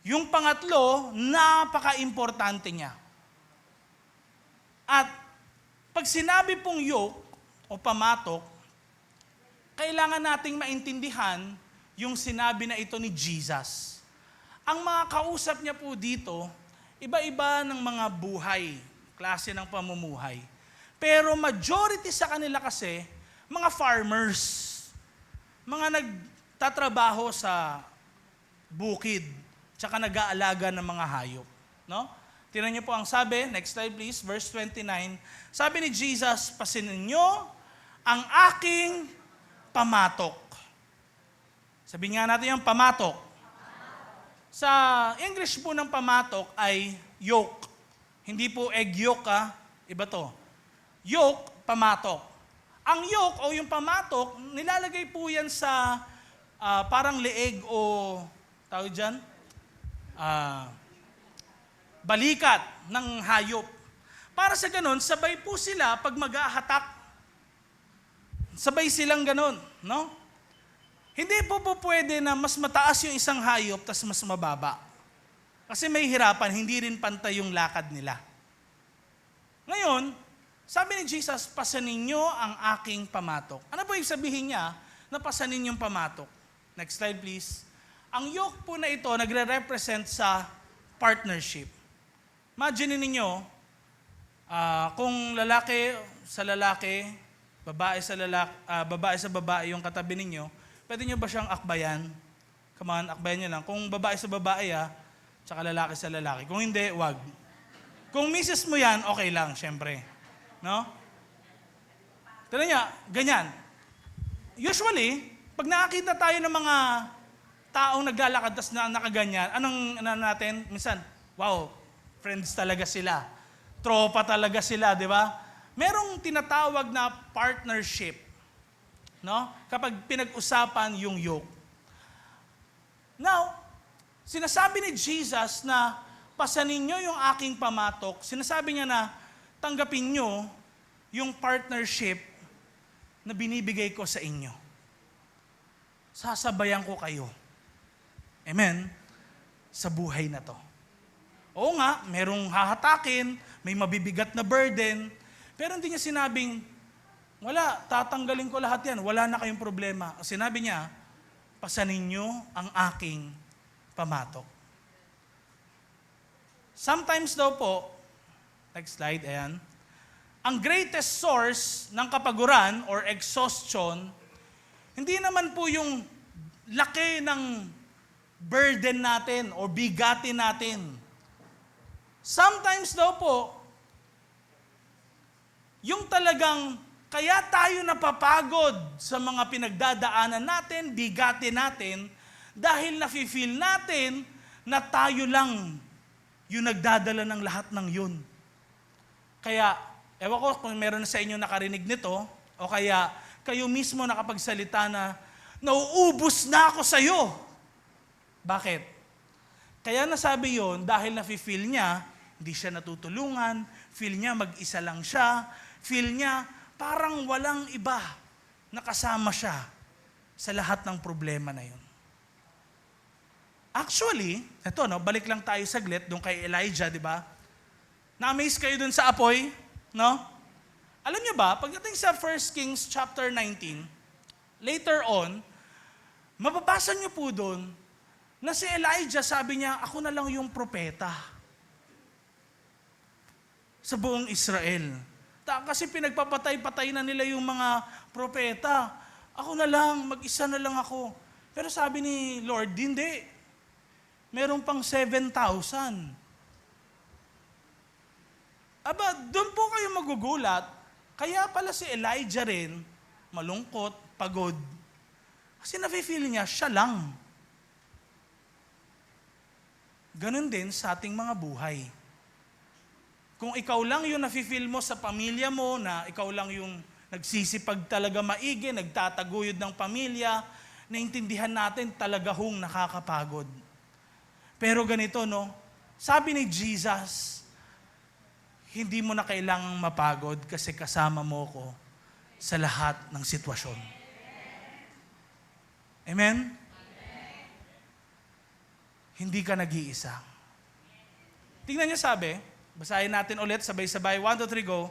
Yung pangatlo, napaka-importante niya. At pag sinabi pong yoke o pamatok, kailangan nating maintindihan yung sinabi na ito ni Jesus. Ang mga kausap niya po dito, iba-iba ng mga buhay, klase ng pamumuhay. Pero majority sa kanila kasi, mga farmers, mga nagtatrabaho sa bukid, tsaka nag-aalaga ng mga hayop. No? Tingnan niyo po ang sabi, next slide please, verse 29. Sabi ni Jesus, pasinin niyo ang aking pamatok. Sabihin nga natin yung pamatok. Sa English po ng pamatok ay yoke. Hindi po egg yolk iba to. Yoke, pamatok. Ang yoke o yung pamatok, nilalagay po yan sa parang leeg o tawag dyan, balikat ng hayop. Para sa ganon, sabay po sila pag mag-ahatak. Sabay silang ganon, no? Hindi po pwede na mas mataas yung isang hayop tas mas mababa. Kasi may hirapan, hindi rin pantay yung lakad nila. Ngayon, sabi ni Jesus, pasanin nyo ang aking pamatok. Ano po yung sabihin niya na pasanin yung pamatok? Next slide please. Ang yoke po na ito nagre-represent sa partnership. Imagine ninyo, kung lalaki sa lalaki, babae sa babae yung katabi ninyo, pwede nyo ba siyang akbayan? Come on, akbayan nyo lang. Kung babae sa babae, tsaka lalaki sa lalaki. Kung hindi, wag. Kung misis mo yan, okay lang, syempre. No? Tignan niya, ganyan. Usually, pag nakakita tayo ng mga taong naglalakad tas na nakaganyan, anong natin? Minsan, wow, friends talaga sila. Tropa talaga sila, di ba? merong tinatawag na partnership, no? Kapag pinag-usapan yung yoke. Now, sinasabi ni Jesus na pasanin nyo yung aking pamatok. Sinasabi niya na tanggapin nyo yung partnership na binibigay ko sa inyo. Sasabayan ko kayo. Amen? Sa buhay na to. Oo nga, merong hahatakin, may mabibigat na burden, pero hindi niya sinabing, wala, tatanggalin ko lahat yan, wala na kayong problema. Sinabi niya, pasanin nyo ang aking pamatok. Sometimes daw po, next slide, ayan, ang greatest source ng kapaguran or exhaustion, hindi naman po yung laki ng burden natin o bigatin natin. Sometimes daw po, yung talagang kaya tayo napapagod sa mga pinagdadaanan natin, bigatin natin, dahil nafe-feel natin na tayo lang yung nagdadala ng lahat ng yun. Kaya, ewan ko kung meron sa inyo nakarinig nito, o kaya kayo mismo nakapagsalita na, nauubos na ako sa'yo. Bakit? Kaya nasabi yon dahil nafe-feel niya, hindi siya natutulungan, feel niya mag-isa lang siya, feel niya parang walang iba na kasama siya sa lahat ng problema na yun. Actually, eto no, balik lang tayo saglit doon kay Elijah, di ba? Na-amaze kayo doon sa apoy, no? Alam niyo ba, pagdating sa 1 Kings chapter 19, later on, mababasa niyo po doon na si Elijah, sabi niya, ako na lang yung propeta sa buong Israel. Kasi pinagpapatay-patay na nila yung mga propeta. Ako na lang, mag-isa na lang ako. Pero sabi ni Lord, hindi. Meron pang 7,000. Aba, doon po kayo magugulat. Kaya pala si Elijah rin, malungkot, pagod. Kasi nafe-feel niya, siya lang. Ganon din sa ating mga buhay. Kung ikaw lang yung nafe-feel mo sa pamilya mo, na ikaw lang yung nagsisipag talaga maigi, nagtataguyod ng pamilya, naintindihan natin talaga hong nakakapagod. Pero ganito, no? Sabi ni Jesus, hindi mo na kailangang mapagod kasi kasama mo ko sa lahat ng sitwasyon. Amen? Hindi ka nag-iisa. Tingnan niyo sabi, basahin natin ulit, sabay-sabay, 1, 2, 3, go.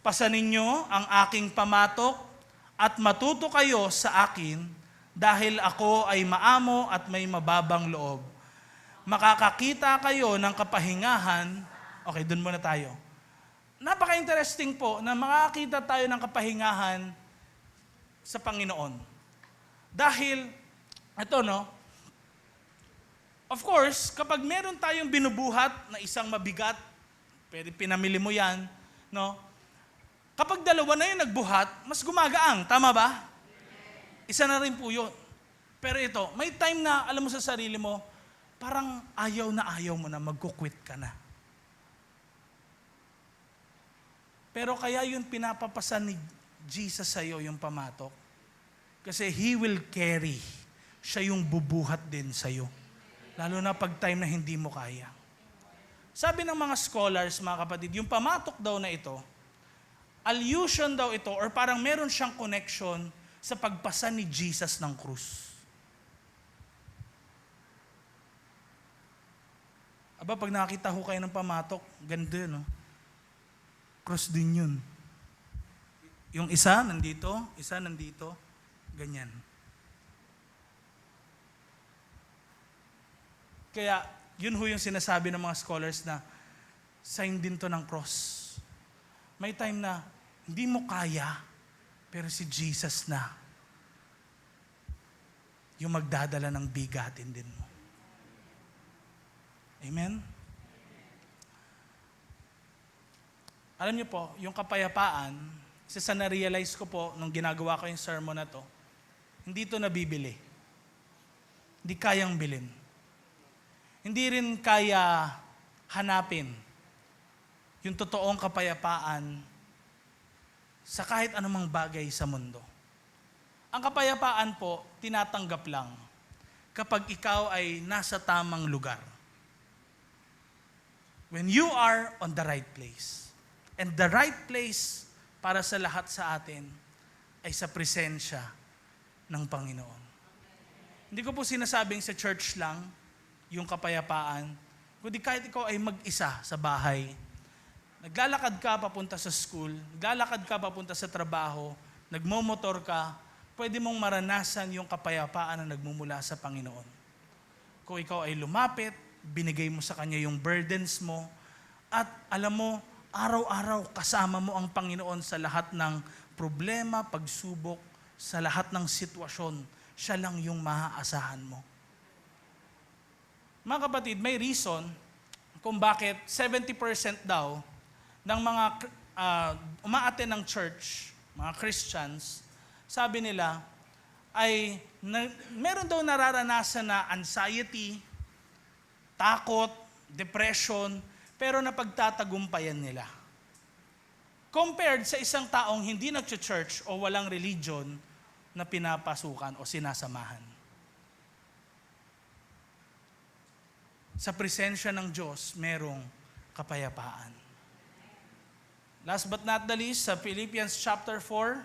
Pasanin niyo ang aking pamatok at matuto kayo sa akin dahil ako ay maamo at may mababang loob. Makakakita kayo ng kapahingahan. Okay, dun muna tayo. Napaka-interesting po na makakita tayo ng kapahingahan sa Panginoon. Dahil, ito no, of course, kapag meron tayong binubuhat na isang mabigat, pwede pinamili mo yan, no? Kapag dalawa na yung nagbuhat, mas gumagaang, tama ba? Isa na rin po yun. Pero ito, may time na alam mo sa sarili mo, parang ayaw mo na, magkukwit ka na. Pero kaya yun pinapapasan ni Jesus sa'yo yung pamatok. Kasi He will carry. Siya yung bubuhat din sa'yo. Lalo na pag time na hindi mo kaya. Sabi ng mga scholars, mga kapatid, yung pamatok daw na ito, allusion daw ito, or parang meron siyang connection sa pagpasan ni Jesus ng krus. Aba, pag nakakita ho kayo ng pamatok, ganda yun, no? Cross din yun. Yung isa nandito, ganyan. Kaya, yun ho yung sinasabi ng mga scholars na sign din to ng cross. May time na hindi mo kaya, pero si Jesus na yung magdadala ng bigatin din mo. Amen? Alam niyo po, yung kapayapaan, isa sa na-realize ko po nung ginagawa ko yung sermon na to, hindi to nabibili. Hindi kayang bilhin. Hindi rin kaya hanapin yung totoong kapayapaan sa kahit anumang bagay sa mundo. Ang kapayapaan po, tinatanggap lang kapag ikaw ay nasa tamang lugar. When you are on the right place. And the right place para sa lahat sa atin ay sa presensya ng Panginoon. Hindi ko po sinasabing sa church lang yung kapayapaan, kundi kahit ikaw ay mag-isa sa bahay, naglalakad ka papunta sa school, naglalakad ka papunta sa trabaho, nagmomotor ka, pwede mong maranasan yung kapayapaan na nagmumula sa Panginoon. Kung ikaw ay lumapit, binigay mo sa Kanya yung burdens mo, at alam mo, araw-araw kasama mo ang Panginoon sa lahat ng problema, pagsubok, sa lahat ng sitwasyon, siya lang yung maaasahan mo. Mga kapatid, may reason kung bakit 70% daw ng mga umaattend ng church, mga Christians, sabi nila, ay meron daw nararanasan na anxiety, takot, depression, pero napagtatagumpayan nila. Compared sa isang taong hindi nag-church o walang religion na pinapasukan o sinasamahan. Sa presensya ng Diyos, merong kapayapaan. Last but not the least, sa Philippians chapter 4,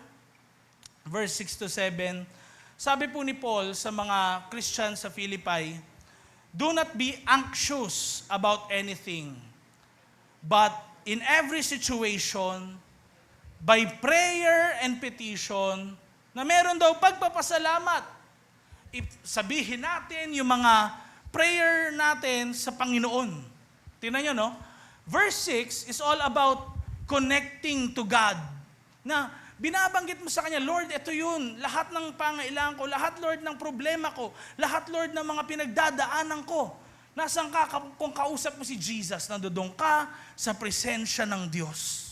verse 6 to 7, sabi po ni Paul sa mga Christians sa Philippi, "Do not be anxious about anything, but in every situation, by prayer and petition," na meron daw pagpapasalamat. Sabihin natin yung mga prayer natin sa Panginoon. Tingnan nyo, no? Verse 6 is all about connecting to God. Na binabanggit mo sa Kanya, Lord, ito yun. Lahat ng pangailangan ko, lahat, Lord, ng problema ko, lahat, Lord, ng mga pinagdadaanan ko. Nasaan ka kung kausap mo si Jesus? Nandoon ka sa presensya ng Diyos.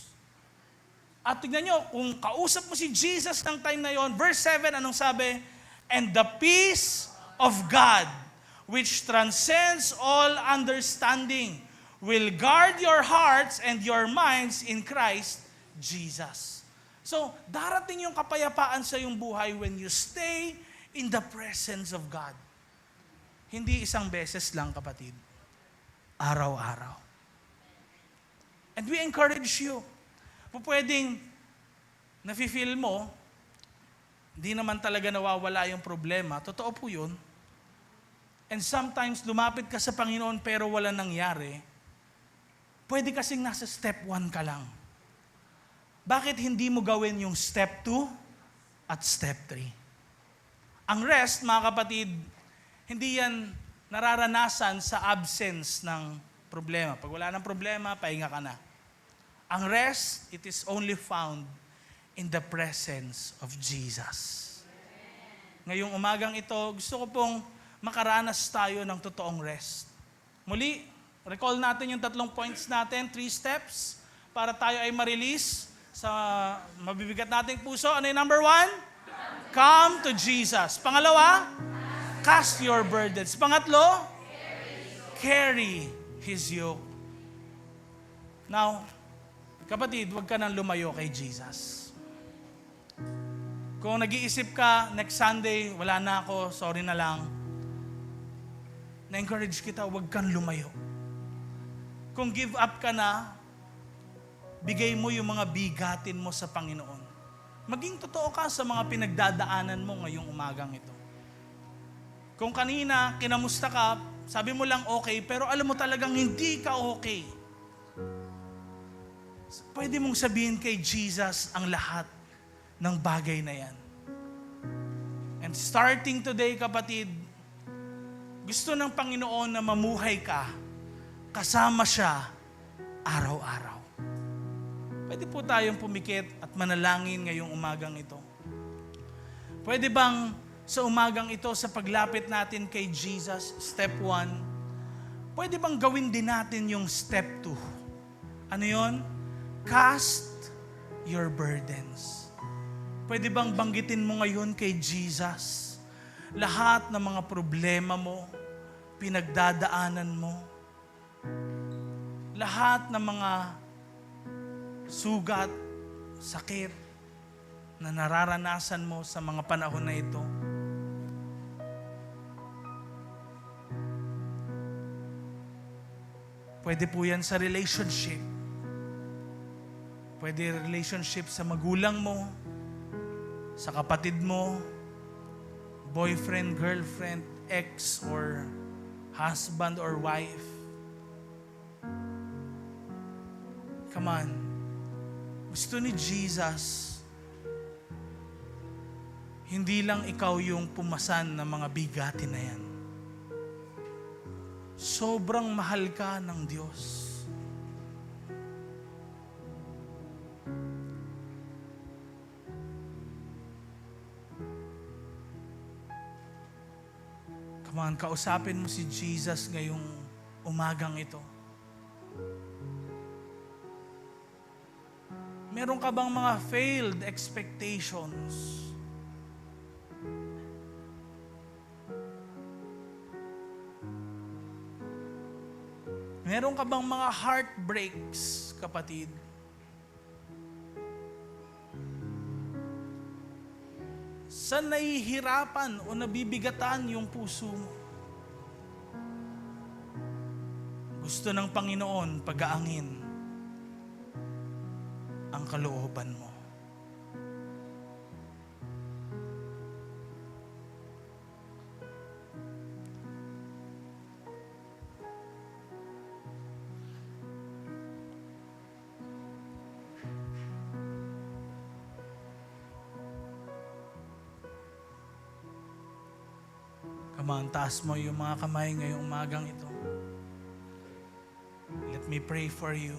At tignan nyo, kung kausap mo si Jesus ng time na yon, verse 7, anong sabi? "And the peace of God, which transcends all understanding, will guard your hearts and your minds in Christ Jesus." So, darating yung kapayapaan sa iyong buhay when you stay in the presence of God. Hindi isang beses lang, kapatid. Araw-araw. And we encourage you. Pwedeng nafe-feel mo, hindi naman talaga nawawala yung problema. Totoo po yun. And sometimes, lumapit ka sa Panginoon pero wala nangyari. Pwede kasing nasa step 1 ka lang. Bakit hindi mo gawin yung step 2 at step 3? Ang rest, mga kapatid, hindi yan nararanasan sa absence ng problema. Pag wala ng problema, pahinga ka na. Ang rest, it is only found in the presence of Jesus. Ngayong umagang ito, gusto ko pong makaranas tayo ng totoong rest. Muli, recall natin yung 3 points natin, 3 steps, para tayo ay ma-release sa mabibigat nating puso. Ano yung number 1? Come to Jesus. Pangalawa, cast your burdens. Pangatlo, carry His yoke. Now, kapatid, huwag ka nang lumayo kay Jesus. Kung nag-iisip ka, next Sunday, wala na ako, sorry na lang. Na-encourage kita, huwag kang lumayo. Kung give up ka na, bigay mo yung mga bigatin mo sa Panginoon. Maging totoo ka sa mga pinagdadaanan mo ngayong umagang ito. Kung kanina, kinamusta ka, sabi mo lang okay, pero alam mo talagang hindi ka okay. Pwede mong sabihin kay Jesus ang lahat ng bagay na yan. And starting today, kapatid, gusto ng Panginoon na mamuhay ka, kasama siya araw-araw. Pwede po tayong pumikit at manalangin ngayong umagang ito. Pwede bang sa umagang ito, sa paglapit natin kay Jesus, step 1, pwede bang gawin din natin yung step 2? Ano yon? Cast your burdens. Pwede bang banggitin mo ngayon kay Jesus lahat ng mga problema mo, pinagdadaanan mo, lahat ng mga sugat, sakit, na nararanasan mo sa mga panahon na ito. Pwede po yan sa relationship. Pwede relationship sa magulang mo, sa kapatid mo, boyfriend, girlfriend, ex, or husband or wife. Come on. Gusto ni Jesus, hindi lang ikaw yung pumasan ng mga bigatin na yan. Sobrang mahal ka ng Diyos. Come on, kausapin mo si Jesus ngayong umagang ito. Meron ka bang mga failed expectations? Meron ka bang mga heartbreaks, kapatid? Saan nahihirapan o nabibigatan yung puso mo? Gusto ng Panginoon pag-aangin ang kalooban mo. Come on, taas mo yung mga kamay ngayong umagang ito. Let me pray for you.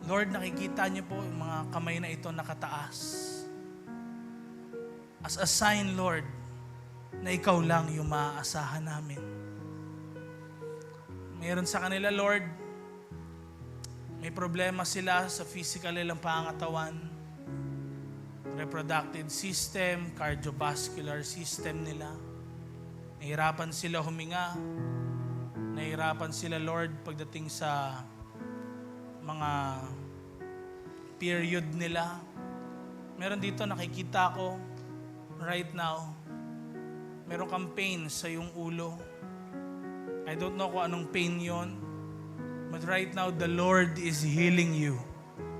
Lord, nakikita niyo po yung mga kamay na ito nakataas. As a sign, Lord, na ikaw lang yung maaasahan namin. Mayroon sa kanila, Lord, may problema sila sa physical nilang pangatawan, reproductive system, cardiovascular system nila. Nahirapan sila huminga. Nahirapan sila, Lord, pagdating sa mga period nila. Meron dito nakikita ko right now, meron kang pain sa iyong ulo. I don't know kung anong pain yon, but right now the Lord is healing you,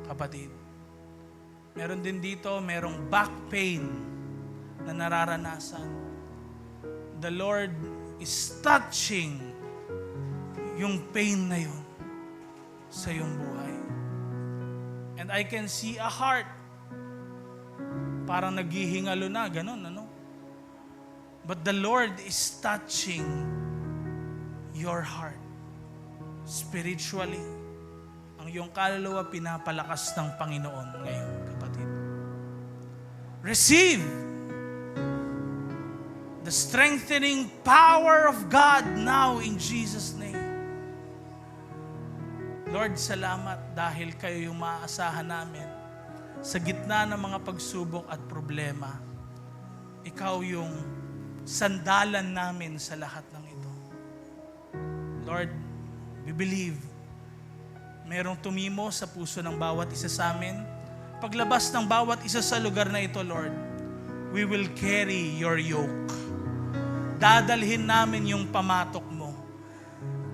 kapatid. Meron din dito, merong back pain na nararanasan. The Lord is touching yung pain na yun sa iyong buhay. And I can see a heart parang naghihingalo na, ganun, ano? But the Lord is touching your heart spiritually. Ang iyong kaluluwa pinapalakas ng Panginoon ngayon, kapatid. Receive the strengthening power of God now in Jesus' name. Lord, salamat dahil kayo yung maaasahan namin sa gitna ng mga pagsubok at problema. Ikaw yung sandalan namin sa lahat ng ito. Lord, we believe merong tumimo sa puso ng bawat isa sa amin. Paglabas ng bawat isa sa lugar na ito, Lord, we will carry your yoke. Dadalhin namin yung pamatok mo.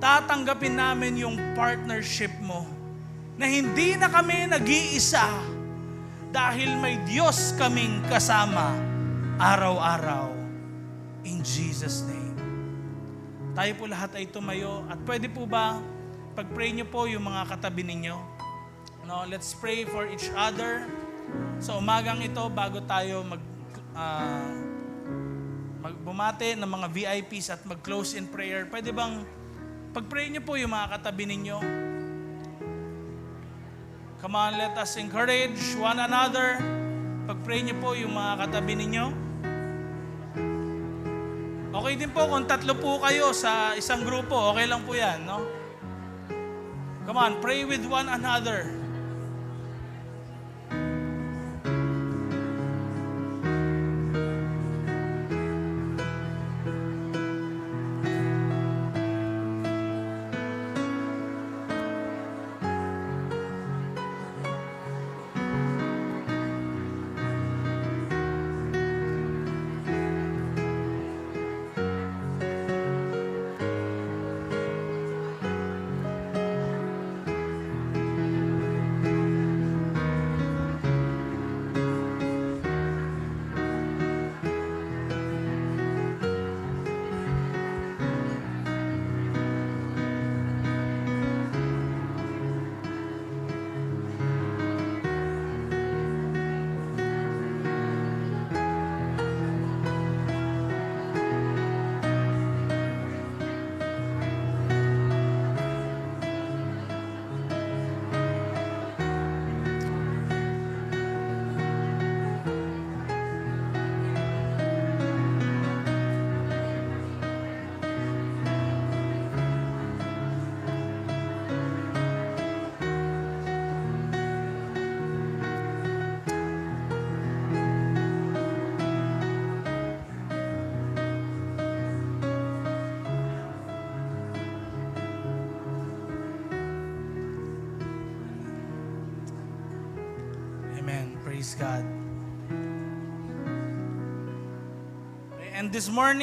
Tatanggapin namin yung partnership mo na hindi na kami nag-iisa dahil may Diyos kaming kasama araw-araw. In Jesus' name. Tayo po lahat ay tumayo at pwede po ba pag-pray niyo po yung mga katabi ninyo? No, let's pray for each other. Sa umagang ito, bago tayo magbumate ng mga VIPs at mag-close in prayer, pwede bang pag-pray niyo po yung mga katabi ninyo? Come on, let us encourage one another. Pag-pray niyo po yung mga katabi ninyo. Okay din po kung tatlo po kayo sa isang grupo, okay lang po yan, no? Come on, pray with one another. Praise God. And this morning,